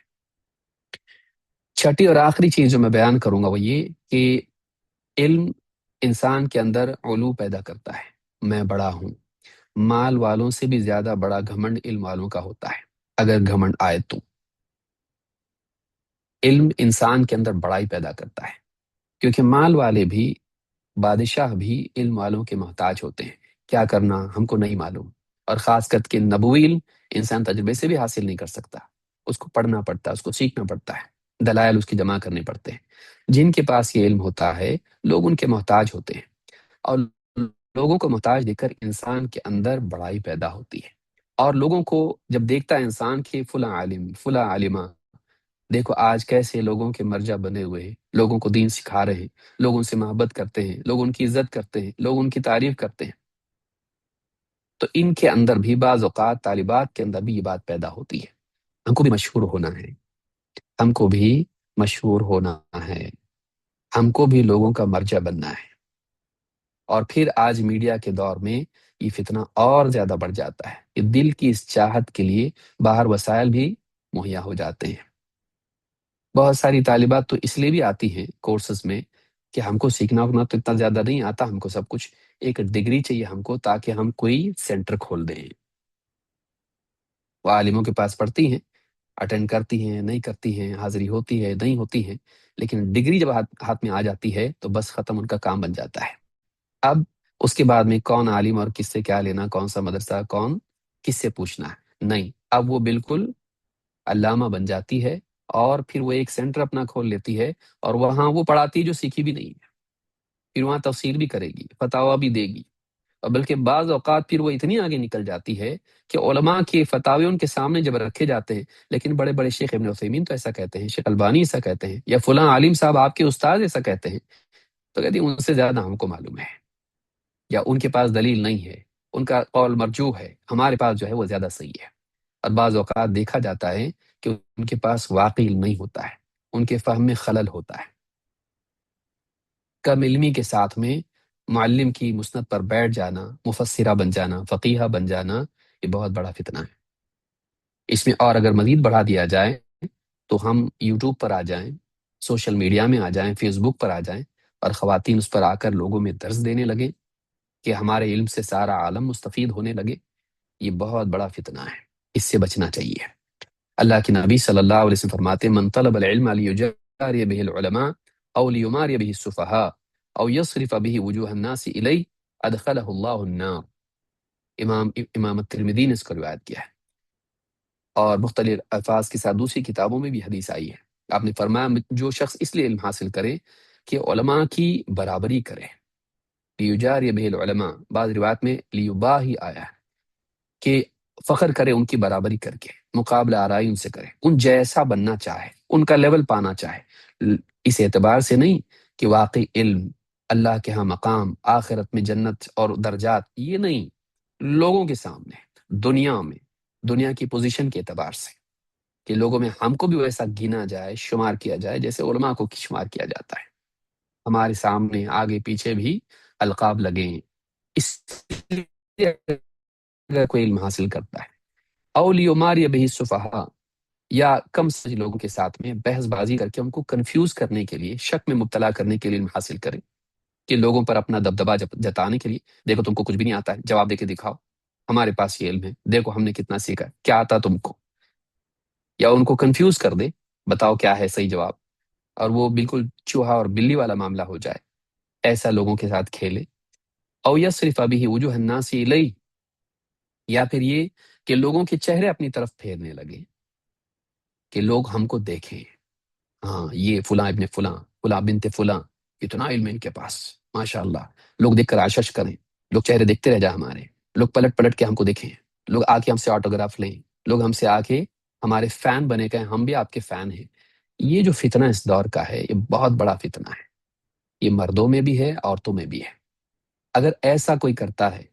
چھٹی اور آخری چیز جو میں بیان کروں گا وہ یہ کہ علم انسان کے اندر علو پیدا کرتا ہے، میں بڑا ہوں، مال والوں سے بھی زیادہ بڑا گھمنڈ علم والوں کا ہوتا ہے۔ اگر گھمنڈ آئے تو علم انسان کے اندر بڑائی پیدا کرتا ہے، کیونکہ مال والے بھی، بادشاہ بھی علم والوں کے محتاج ہوتے ہیں۔ کیا کرنا ہم کو نہیں معلوم، اور خاص کر کے نبوی علم انسان تجربے سے بھی حاصل نہیں کر سکتا، اس کو پڑھنا پڑتا ہے، اس کو سیکھنا پڑتا ہے، دلائل اس کی جمع کرنے پڑتے ہیں۔ جن کے پاس یہ علم ہوتا ہے لوگ ان کے محتاج ہوتے ہیں، اور لوگوں کو محتاج دیکھ کر انسان کے اندر بڑائی پیدا ہوتی ہے، اور لوگوں کو جب دیکھتا ہے انسان کہ فلاں عالم فلاں عالمہ، دیکھو آج کیسے لوگوں کے مرجع بنے ہوئے ہیں، لوگوں کو دین سکھا رہے ہیں، لوگ ان سے محبت کرتے ہیں، لوگ ان کی عزت کرتے ہیں، لوگ ان کی تعریف کرتے ہیں، تو ان کے اندر بھی بعض اوقات طالبات کے اندر بھی یہ بات پیدا ہوتی ہے، ہم کو بھی مشہور ہونا ہے، ہم کو بھی مشہور ہونا ہے، ہم کو بھی لوگوں کا مرجع بننا ہے۔ اور پھر آج میڈیا کے دور میں یہ فتنہ اور زیادہ بڑھ جاتا ہے کہ دل کی اس چاہت کے لیے باہر وسائل بھی مہیا ہو جاتے ہیں۔ بہت ساری طالبات تو اس لیے بھی آتی ہیں کورسز میں کہ ہم کو سیکھنا اکنا تو اتنا زیادہ نہیں آتا، ہم کو سب کچھ ایک ڈگری چاہیے ہم کو، تاکہ ہم کوئی سینٹر کھول دیں۔ وہ عالموں کے پاس پڑھتی ہیں، اٹینڈ کرتی ہیں، نہیں کرتی ہیں، حاضری ہوتی ہے، نہیں ہوتی ہے، لیکن ڈگری جب ہاتھ میں آ جاتی ہے تو بس ختم، ان کا کام بن جاتا ہے۔ اب اس کے بعد میں کون عالم اور کس سے کیا لینا، کون سا مدرسہ، کون کس سے پوچھنا ہے، نہیں، اب وہ بالکل علامہ بن جاتی ہے، اور پھر وہ ایک سینٹر اپنا کھول لیتی ہے، اور وہاں وہ پڑھاتی جو سیکھی بھی نہیں ہے، پھر وہاں تفسیر بھی کرے گی، فتاوی بھی دے گی، اور بلکہ بعض اوقات پھر وہ اتنی آگے نکل جاتی ہے کہ علماء کے فتاوی ان کے سامنے جب رکھے جاتے ہیں، لیکن بڑے بڑے شیخ ابن عثیمین تو ایسا کہتے ہیں، شیخ البانی ایسا کہتے ہیں، یا فلاں عالم صاحب آپ کے استاد ایسا کہتے ہیں، تو کہتی ہیں ان سے زیادہ ہم کو معلوم ہے، یا ان کے پاس دلیل نہیں ہے، ان کا قول مرجوح ہے، ہمارے پاس جو ہے وہ زیادہ صحیح ہے۔ اور بعض اوقات دیکھا جاتا ہے کہ ان کے پاس واقعی علم نہیں ہوتا ہے، ان کے فہم میں خلل ہوتا ہے۔ کم علمی کے ساتھ میں معلم کی مسند پر بیٹھ جانا، مفسرہ بن جانا، فقیہہ بن جانا، یہ بہت بڑا فتنہ ہے۔ اس میں اور اگر مزید بڑھا دیا جائے تو ہم یوٹیوب پر آ جائیں، سوشل میڈیا میں آ جائیں، فیس بک پر آ جائیں، اور خواتین اس پر آ کر لوگوں میں درس دینے لگیں کہ ہمارے علم سے سارا عالم مستفید ہونے لگے، یہ بہت بڑا فتنہ ہے، اس سے بچنا چاہیے۔ اللہ کے نبی صلی اللہ علیہ وسلم فرماتے ہیں من طلب العلم لیجاری به العلماء او لیماری به السفهاء او یصرف به وجوه الناس الیہ ادخلہ اللہ النار۔ امام الترمذی نے اس کو روایت کیا ہے، اور مختلف الفاظ کے ساتھ دوسری کتابوں میں بھی حدیث آئی ہے۔ آپ نے فرمایا جو شخص اس لیے علم حاصل کرے کہ علماء کی برابری کرے، لیجاری به العلماء، بعض روایت میں لیباہی آیا ہے کہ فخر کرے ان کی برابری کر کے، مقابلہ آرائی ان سے کرے، ان جیسا بننا چاہے، ان کا لیول پانا چاہے، اس اعتبار سے نہیں کہ واقعی علم، اللہ کے ہاں مقام، آخرت میں جنت اور درجات، یہ نہیں، لوگوں کے سامنے، دنیا میں، دنیا کی پوزیشن کے اعتبار سے، کہ لوگوں میں ہم کو بھی ویسا گنا جائے، شمار کیا جائے جیسے علماء کو شمار کیا جاتا ہے، ہمارے سامنے آگے پیچھے بھی القاب لگیں۔ اس لیے اگر کوئی علم حاصل کرتا ہے او لیماری به السفہاء، یا کم سمجھ لوگوں کے ساتھ میں بحث بازی کر کے ان کو کنفیوز کرنے کے لیے، شک میں مبتلا کرنے کے لیے علم حاصل کریں، کہ لوگوں پر اپنا دبدبہ جتانے کے لیے، دیکھو تم کو کچھ بھی نہیں آتا ہے، جواب دے کے دکھاؤ، ہمارے پاس یہ علم ہے، دیکھو ہم نے کتنا سیکھا ہے، کیا آتا تم کو، یا ان کو کنفیوز کر دے، بتاؤ کیا ہے صحیح جواب، اور وہ بالکل چوہا اور بلی والا معاملہ ہو جائے، ایسا لوگوں کے ساتھ کھیلے۔ او یصرف به وجوہ الناس الیہ، یا پھر یہ کہ لوگوں کے چہرے اپنی طرف پھیرنے لگے، کہ لوگ ہم کو دیکھیں، ہاں یہ فلاں ابن فلاں، فلاں بنت فلاں، اتنا علم ہے ان کے پاس، ماشاء اللہ، لوگ دیکھ کر آشش کریں، لوگ چہرے دیکھتے رہ جائیں ہمارے، لوگ پلٹ پلٹ کے ہم کو دیکھیں، لوگ آ کے ہم سے آٹوگراف لیں، لوگ ہم سے آ کے ہمارے فین بنے گئے، ہم بھی آپ کے فین ہیں۔ یہ جو فتنہ اس دور کا ہے، یہ بہت بڑا فتنہ ہے، یہ مردوں میں بھی ہے، عورتوں میں بھی ہے۔ اگر ایسا کوئی کرتا ہے،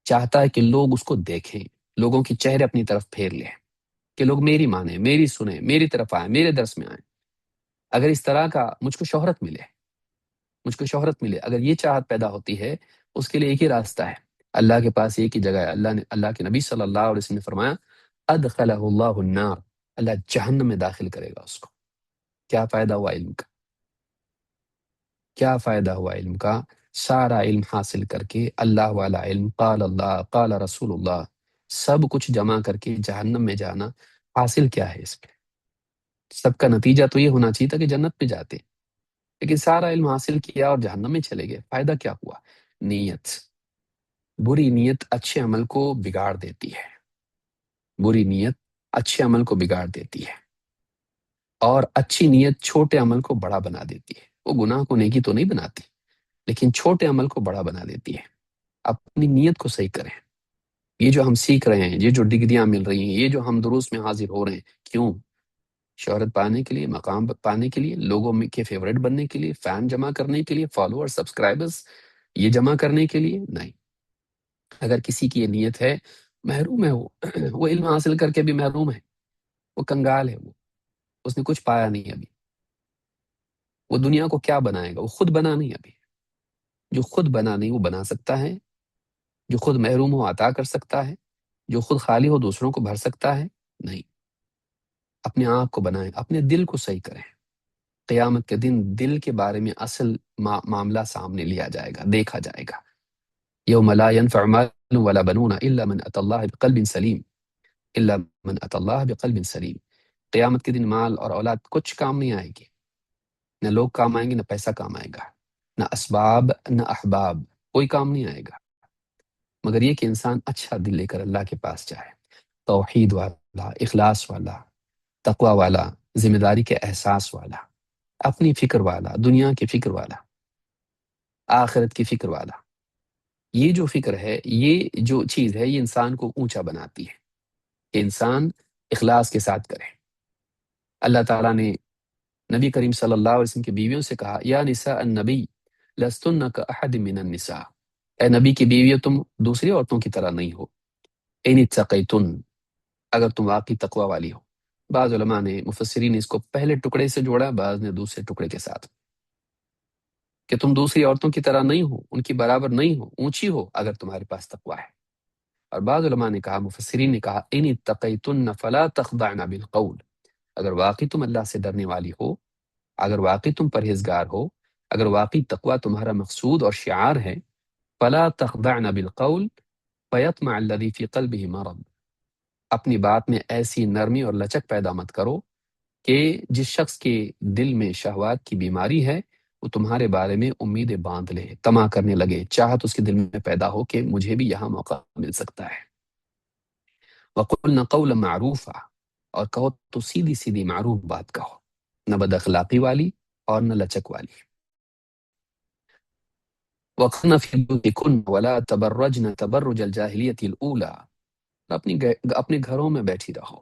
چاہتا ہے کہ لوگ اس کو دیکھیں، لوگوں کے چہرے اپنی طرف پھیر لیں، کہ لوگ میری مانیں، میری سنیں، میری طرف آئیں، میرے درس میں آئیں، اگر اس طرح کا مجھ کو شہرت ملے، مجھ کو شہرت ملے، اگر یہ چاہت پیدا ہوتی ہے، اس کے لیے ایک ہی راستہ ہے، اللہ کے پاس ایک ہی جگہ ہے، اللہ کے نبی صلی اللہ علیہ وسلم نے فرمایا ادخلہ اللہ النار، اللہ جہنم میں داخل کرے گا اس کو۔ کیا فائدہ ہوا علم کا؟ کیا فائدہ ہوا علم کا؟ سارا علم حاصل کر کے اللہ والا علم، قال اللہ قال رسول اللہ، سب کچھ جمع کر کے جہنم میں جانا، حاصل کیا ہے اس پہ؟ سب کا نتیجہ تو یہ ہونا چاہیے تھا کہ جنت میں جاتے، لیکن سارا علم حاصل کیا اور جہنم میں چلے گئے، فائدہ کیا ہوا؟ نیت، بری نیت اچھے عمل کو بگاڑ دیتی ہے، بری نیت اچھے عمل کو بگاڑ دیتی ہے، اور اچھی نیت چھوٹے عمل کو بڑا بنا دیتی ہے۔ وہ گناہ کو نیکی تو نہیں بناتی، لیکن چھوٹے عمل کو بڑا بنا دیتی ہے۔ اپنی نیت کو صحیح کریں۔ یہ جو ہم سیکھ رہے ہیں، یہ جو ڈگریاں مل رہی ہیں، یہ جو ہم دروس میں حاضر ہو رہے ہیں، کیوں؟ شہرت پانے کے لیے، مقام پانے کے لیے، لوگوں میں کے فیورٹ بننے کے لیے، فین جمع کرنے کے لیے، فالوور سبسکرائبرز یہ جمع کرنے کے لیے نہیں۔ اگر کسی کی یہ نیت ہے، محروم ہے وہ علم حاصل کر کے بھی محروم ہے، وہ کنگال ہے، وہ اس نے کچھ پایا نہیں ابھی۔ وہ دنیا کو کیا بنائے گا؟ وہ خود بنا نہیں ابھی۔ جو خود بنا نہیں وہ بنا سکتا ہے، جو خود محروم ہو عطا کر سکتا ہے، جو خود خالی ہو دوسروں کو بھر سکتا ہے؟ نہیں۔ اپنے آپ کو بنائیں، اپنے دل کو صحیح کریں۔ قیامت کے دن دل کے بارے میں اصل معاملہ سامنے لیا جائے گا، دیکھا جائے گا۔ یوم لا ينفع مال ولا بنون الا من اتى الله بقلب سلیم، الا من اتى الله بقلب سلیم۔ قیامت کے دن مال اور اولاد کچھ کام نہیں آئے گی، نہ لوگ کام آئیں گے، نہ پیسہ کام آئے گا، نہ اسباب، نہ احباب، کوئی کام نہیں آئے گا، مگر یہ کہ انسان اچھا دل لے کر اللہ کے پاس جائے، توحید والا، اخلاص والا، تقوی والا، ذمہ داری کے احساس والا، اپنی فکر والا، دنیا کی فکر والا، آخرت کی فکر والا۔ یہ جو فکر ہے، یہ جو چیز ہے، یہ انسان کو اونچا بناتی ہے کہ انسان اخلاص کے ساتھ کرے۔ اللہ تعالیٰ نے نبی کریم صلی اللہ علیہ وسلم کی بیویوں سے کہا، یا نساء النبی لستن کاحد من النساء، اے نبی کی بیویوں تم دوسری عورتوں کی طرح نہیں ہو، ان اتقیتن، اگر تم واقعی تقوی والی ہو۔ بعض علماء نے، مفسرین نے اس کو پہلے ٹکڑے سے جوڑا، بعض نے دوسرے ٹکڑے کے ساتھ، کہ تم دوسری عورتوں کی طرح نہیں ہو، ان کی برابر نہیں ہو، اونچی ہو اگر تمہارے پاس تقوی ہے۔ اور بعض علماء نے کہا، مفسرین نے کہا، ان اتقیتن فلا تخضعن بالقول، اگر واقعی تم اللہ سے ڈرنے والی ہو، اگر واقعی تم پرہیزگار ہو، اگر واقعی تقوی تمہارا مقصود اور شعار ہے، فلا تخضعن بالقول فیطمع الذی فی قلبہ مرض، اپنی بات میں ایسی نرمی اور لچک پیدا مت کرو کہ جس شخص کے دل میں شہوات کی بیماری ہے وہ تمہارے بارے میں امیدیں باندھ لے، طمع کرنے لگے، چاہت اس کے دل میں پیدا ہو کہ مجھے بھی یہاں موقع مل سکتا ہے۔ وَقُلْنَ قَوْلًا مَعْرُوفًا، اور کہو تو سیدھی سیدھی معروف بات کہو، نہ بد اخلاقی والی اور نہ لچک والی۔ وَقَرْنَ فِي بُيُوتِكُنَّ وَلَا تَبَرَّجْنَ تَبَرُّجَ الْجَاهِلِيَّةِ الْأُولَىٰ، اپنے گھروں میں بیٹھی رہو،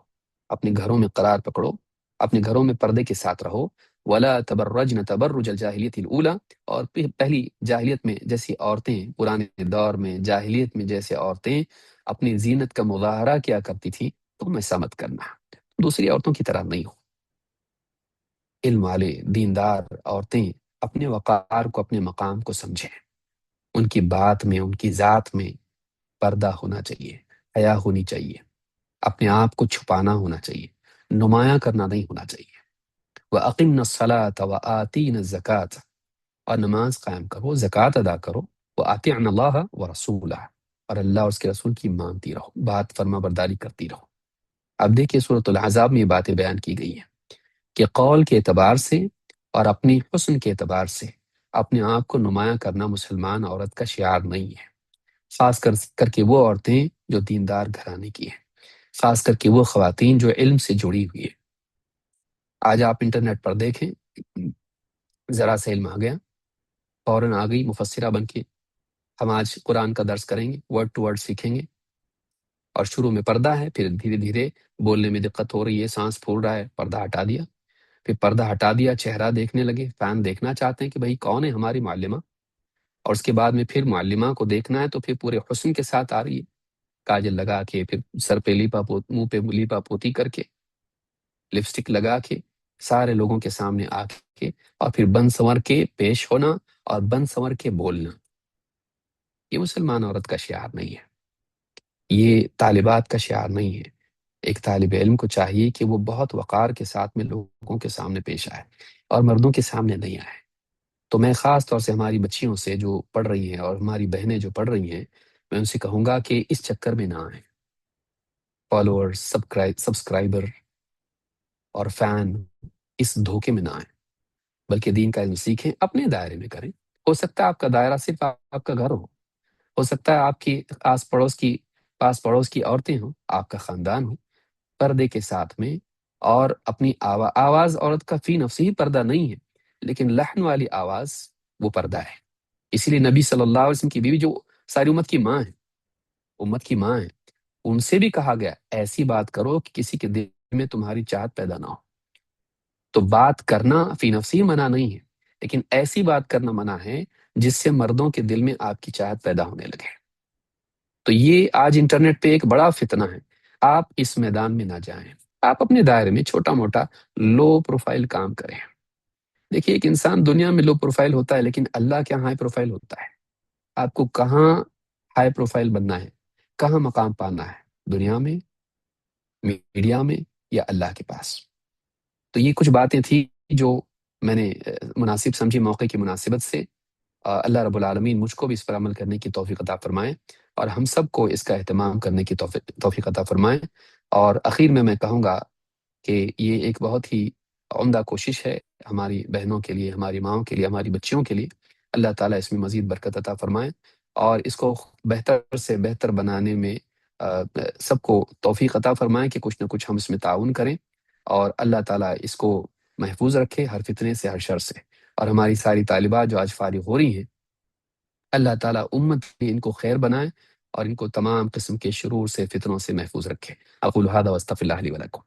اپنے گھروں میں قرار پکڑو، اپنے گھروں میں پردے کے ساتھ رہو۔ وَلَا تَبَرَّجْنَ تَبَرُّجَ الْجَاهِلِيَّةِ الْأُولَىٰ، اور پہلی جاہلیت میں جیسی عورتیں، پرانے دور میں جاہلیت میں جیسے عورتیں اپنی زینت کا مظاہرہ کیا کرتی تھیں، تم ایسا مت کرنا، دوسری عورتوں کی طرح نہیں ہو۔ علم والے دیندار عورتیں اپنے وقار کو، اپنے مقام کو سمجھیں، ان کی بات میں، ان کی ذات میں پردہ ہونا چاہیے، حیا ہونی چاہیے، اپنے آپ کو چھپانا ہونا چاہیے، نمایاں کرنا نہیں ہونا چاہیے۔ وَأَقِمْنَ الصَّلَاةَ وَآتِينَ الزَّكَاةَ، اور نماز قائم کرو، زکوٰۃ ادا کرو، وَأَطِعْنَ اللَّهَ وَرَسُولَهُ، اور اللہ اور اس کے رسول کی مانتی رہو، بات فرما برداری کرتی رہو۔ اب دیکھیے سورۃ الحزاب میں یہ باتیں بیان کی گئی ہیں کہ قول کے اعتبار سے اور اپنی حسن کے اعتبار سے اپنے آپ کو نمایاں کرنا مسلمان عورت کا شعار نہیں ہے، خاص کر کے وہ عورتیں جو دیندار گھرانے کی ہیں، خاص کر کے وہ خواتین جو علم سے جڑی ہوئی ہیں۔ آج آپ انٹرنیٹ پر دیکھیں، ذرا سا علم آ گیا، فوراً آ گئی مفسرہ بن کے، ہم آج قرآن کا درس کریں گے، ورڈ ٹو ورڈ سیکھیں گے، اور شروع میں پردہ ہے، پھر دھیرے دھیرے بولنے میں دقت ہو رہی ہے، سانس پھول رہا ہے، پردہ ہٹا دیا، پھر پردہ ہٹا دیا، چہرہ دیکھنے لگے، فین دیکھنا چاہتے ہیں کہ بھئی کون ہے ہماری معلمہ، اور اس کے بعد میں پھر معلمہ کو دیکھنا ہے تو پھر پورے حسن کے ساتھ آ رہی ہے، کاجل لگا کے، پھر سر پہ منہ پہ لیپا پوتی کر کے، لپسٹک لگا کے، سارے لوگوں کے سامنے آ کے، اور پھر بن سنور کے پیش ہونا اور بن سنور کے بولنا، یہ مسلمان عورت کا شعار نہیں ہے، یہ طالبات کا شعار نہیں ہے۔ ایک طالب علم کو چاہیے کہ وہ بہت وقار کے ساتھ میں لوگوں کے سامنے پیش آئے اور مردوں کے سامنے نہیں آئے۔ تو میں خاص طور سے ہماری بچیوں سے جو پڑھ رہی ہیں اور ہماری بہنیں جو پڑھ رہی ہیں، میں ان سے کہوں گا کہ اس چکر میں نہ آئیں، فالوور، سبسکرائبر اور فین اس دھوکے میں نہ آئیں، بلکہ دین کا علم سیکھیں، اپنے دائرے میں کریں۔ ہو سکتا ہے آپ کا دائرہ صرف آپ کا گھر ہو سکتا ہے آپ کی پاس پڑوس کی عورتیں ہوں، آپ کا خاندان ہو، پردے کے ساتھ میں، اور اپنی آواز عورت کا فی نفسی ہی پردہ نہیں ہے، لیکن لحن والی آواز وہ پردہ ہے۔ اسی لیے نبی صلی اللہ علیہ وسلم کی بیوی جو ساری امت کی ماں ہے، ان سے بھی کہا گیا ایسی بات کرو کہ کسی کے دل میں تمہاری چاہت پیدا نہ ہو۔ تو بات کرنا فی نفسی منع نہیں ہے، لیکن ایسی بات کرنا منع ہے جس سے مردوں کے دل میں آپ کی چاہت پیدا ہونے لگے۔ تو یہ آج انٹرنیٹ پہ ایک بڑا فتنہ ہے، آپ اس میدان میں نہ جائیں، آپ اپنے دائرے میں چھوٹا موٹا لو پروفائل کام کریں۔ دیکھیے ایک انسان دنیا میں لو پروفائل ہوتا ہے، لیکن اللہ کے یہاں ہائی پروفائل ہوتا ہے۔ آپ کو کہاں ہائی پروفائل بننا ہے، کہاں مقام پانا ہے، دنیا میں، میڈیا میں، یا اللہ کے پاس؟ تو یہ کچھ باتیں تھیں جو میں نے مناسب سمجھی موقع کی مناسبت سے۔ اللہ رب العالمین مجھ کو بھی اس پر عمل کرنے کی توفیق عطا فرمائے، اور ہم سب کو اس کا اہتمام کرنے کی توفیق عطا فرمائے۔ اور اخیر میں کہوں گا کہ یہ ایک بہت ہی عمدہ کوشش ہے ہماری بہنوں کے لیے، ہماری ماؤں کے لیے، ہماری بچیوں کے لیے۔ اللہ تعالیٰ اس میں مزید برکت عطا فرمائے، اور اس کو بہتر سے بہتر بنانے میں سب کو توفیق عطا فرمائے کہ کچھ نہ کچھ ہم اس میں تعاون کریں، اور اللہ تعالیٰ اس کو محفوظ رکھے ہر فتنے سے، ہر شر سے۔ اور ہماری ساری طالبات جو آج فارغ ہو رہی ہیں، اللہ تعالیٰ امت میں ان کو خیر بنائے، اور ان کو تمام قسم کے شرور سے، فتنوں سے محفوظ رکھے۔ اقول هذا واستغفر اللہ لی ولکم۔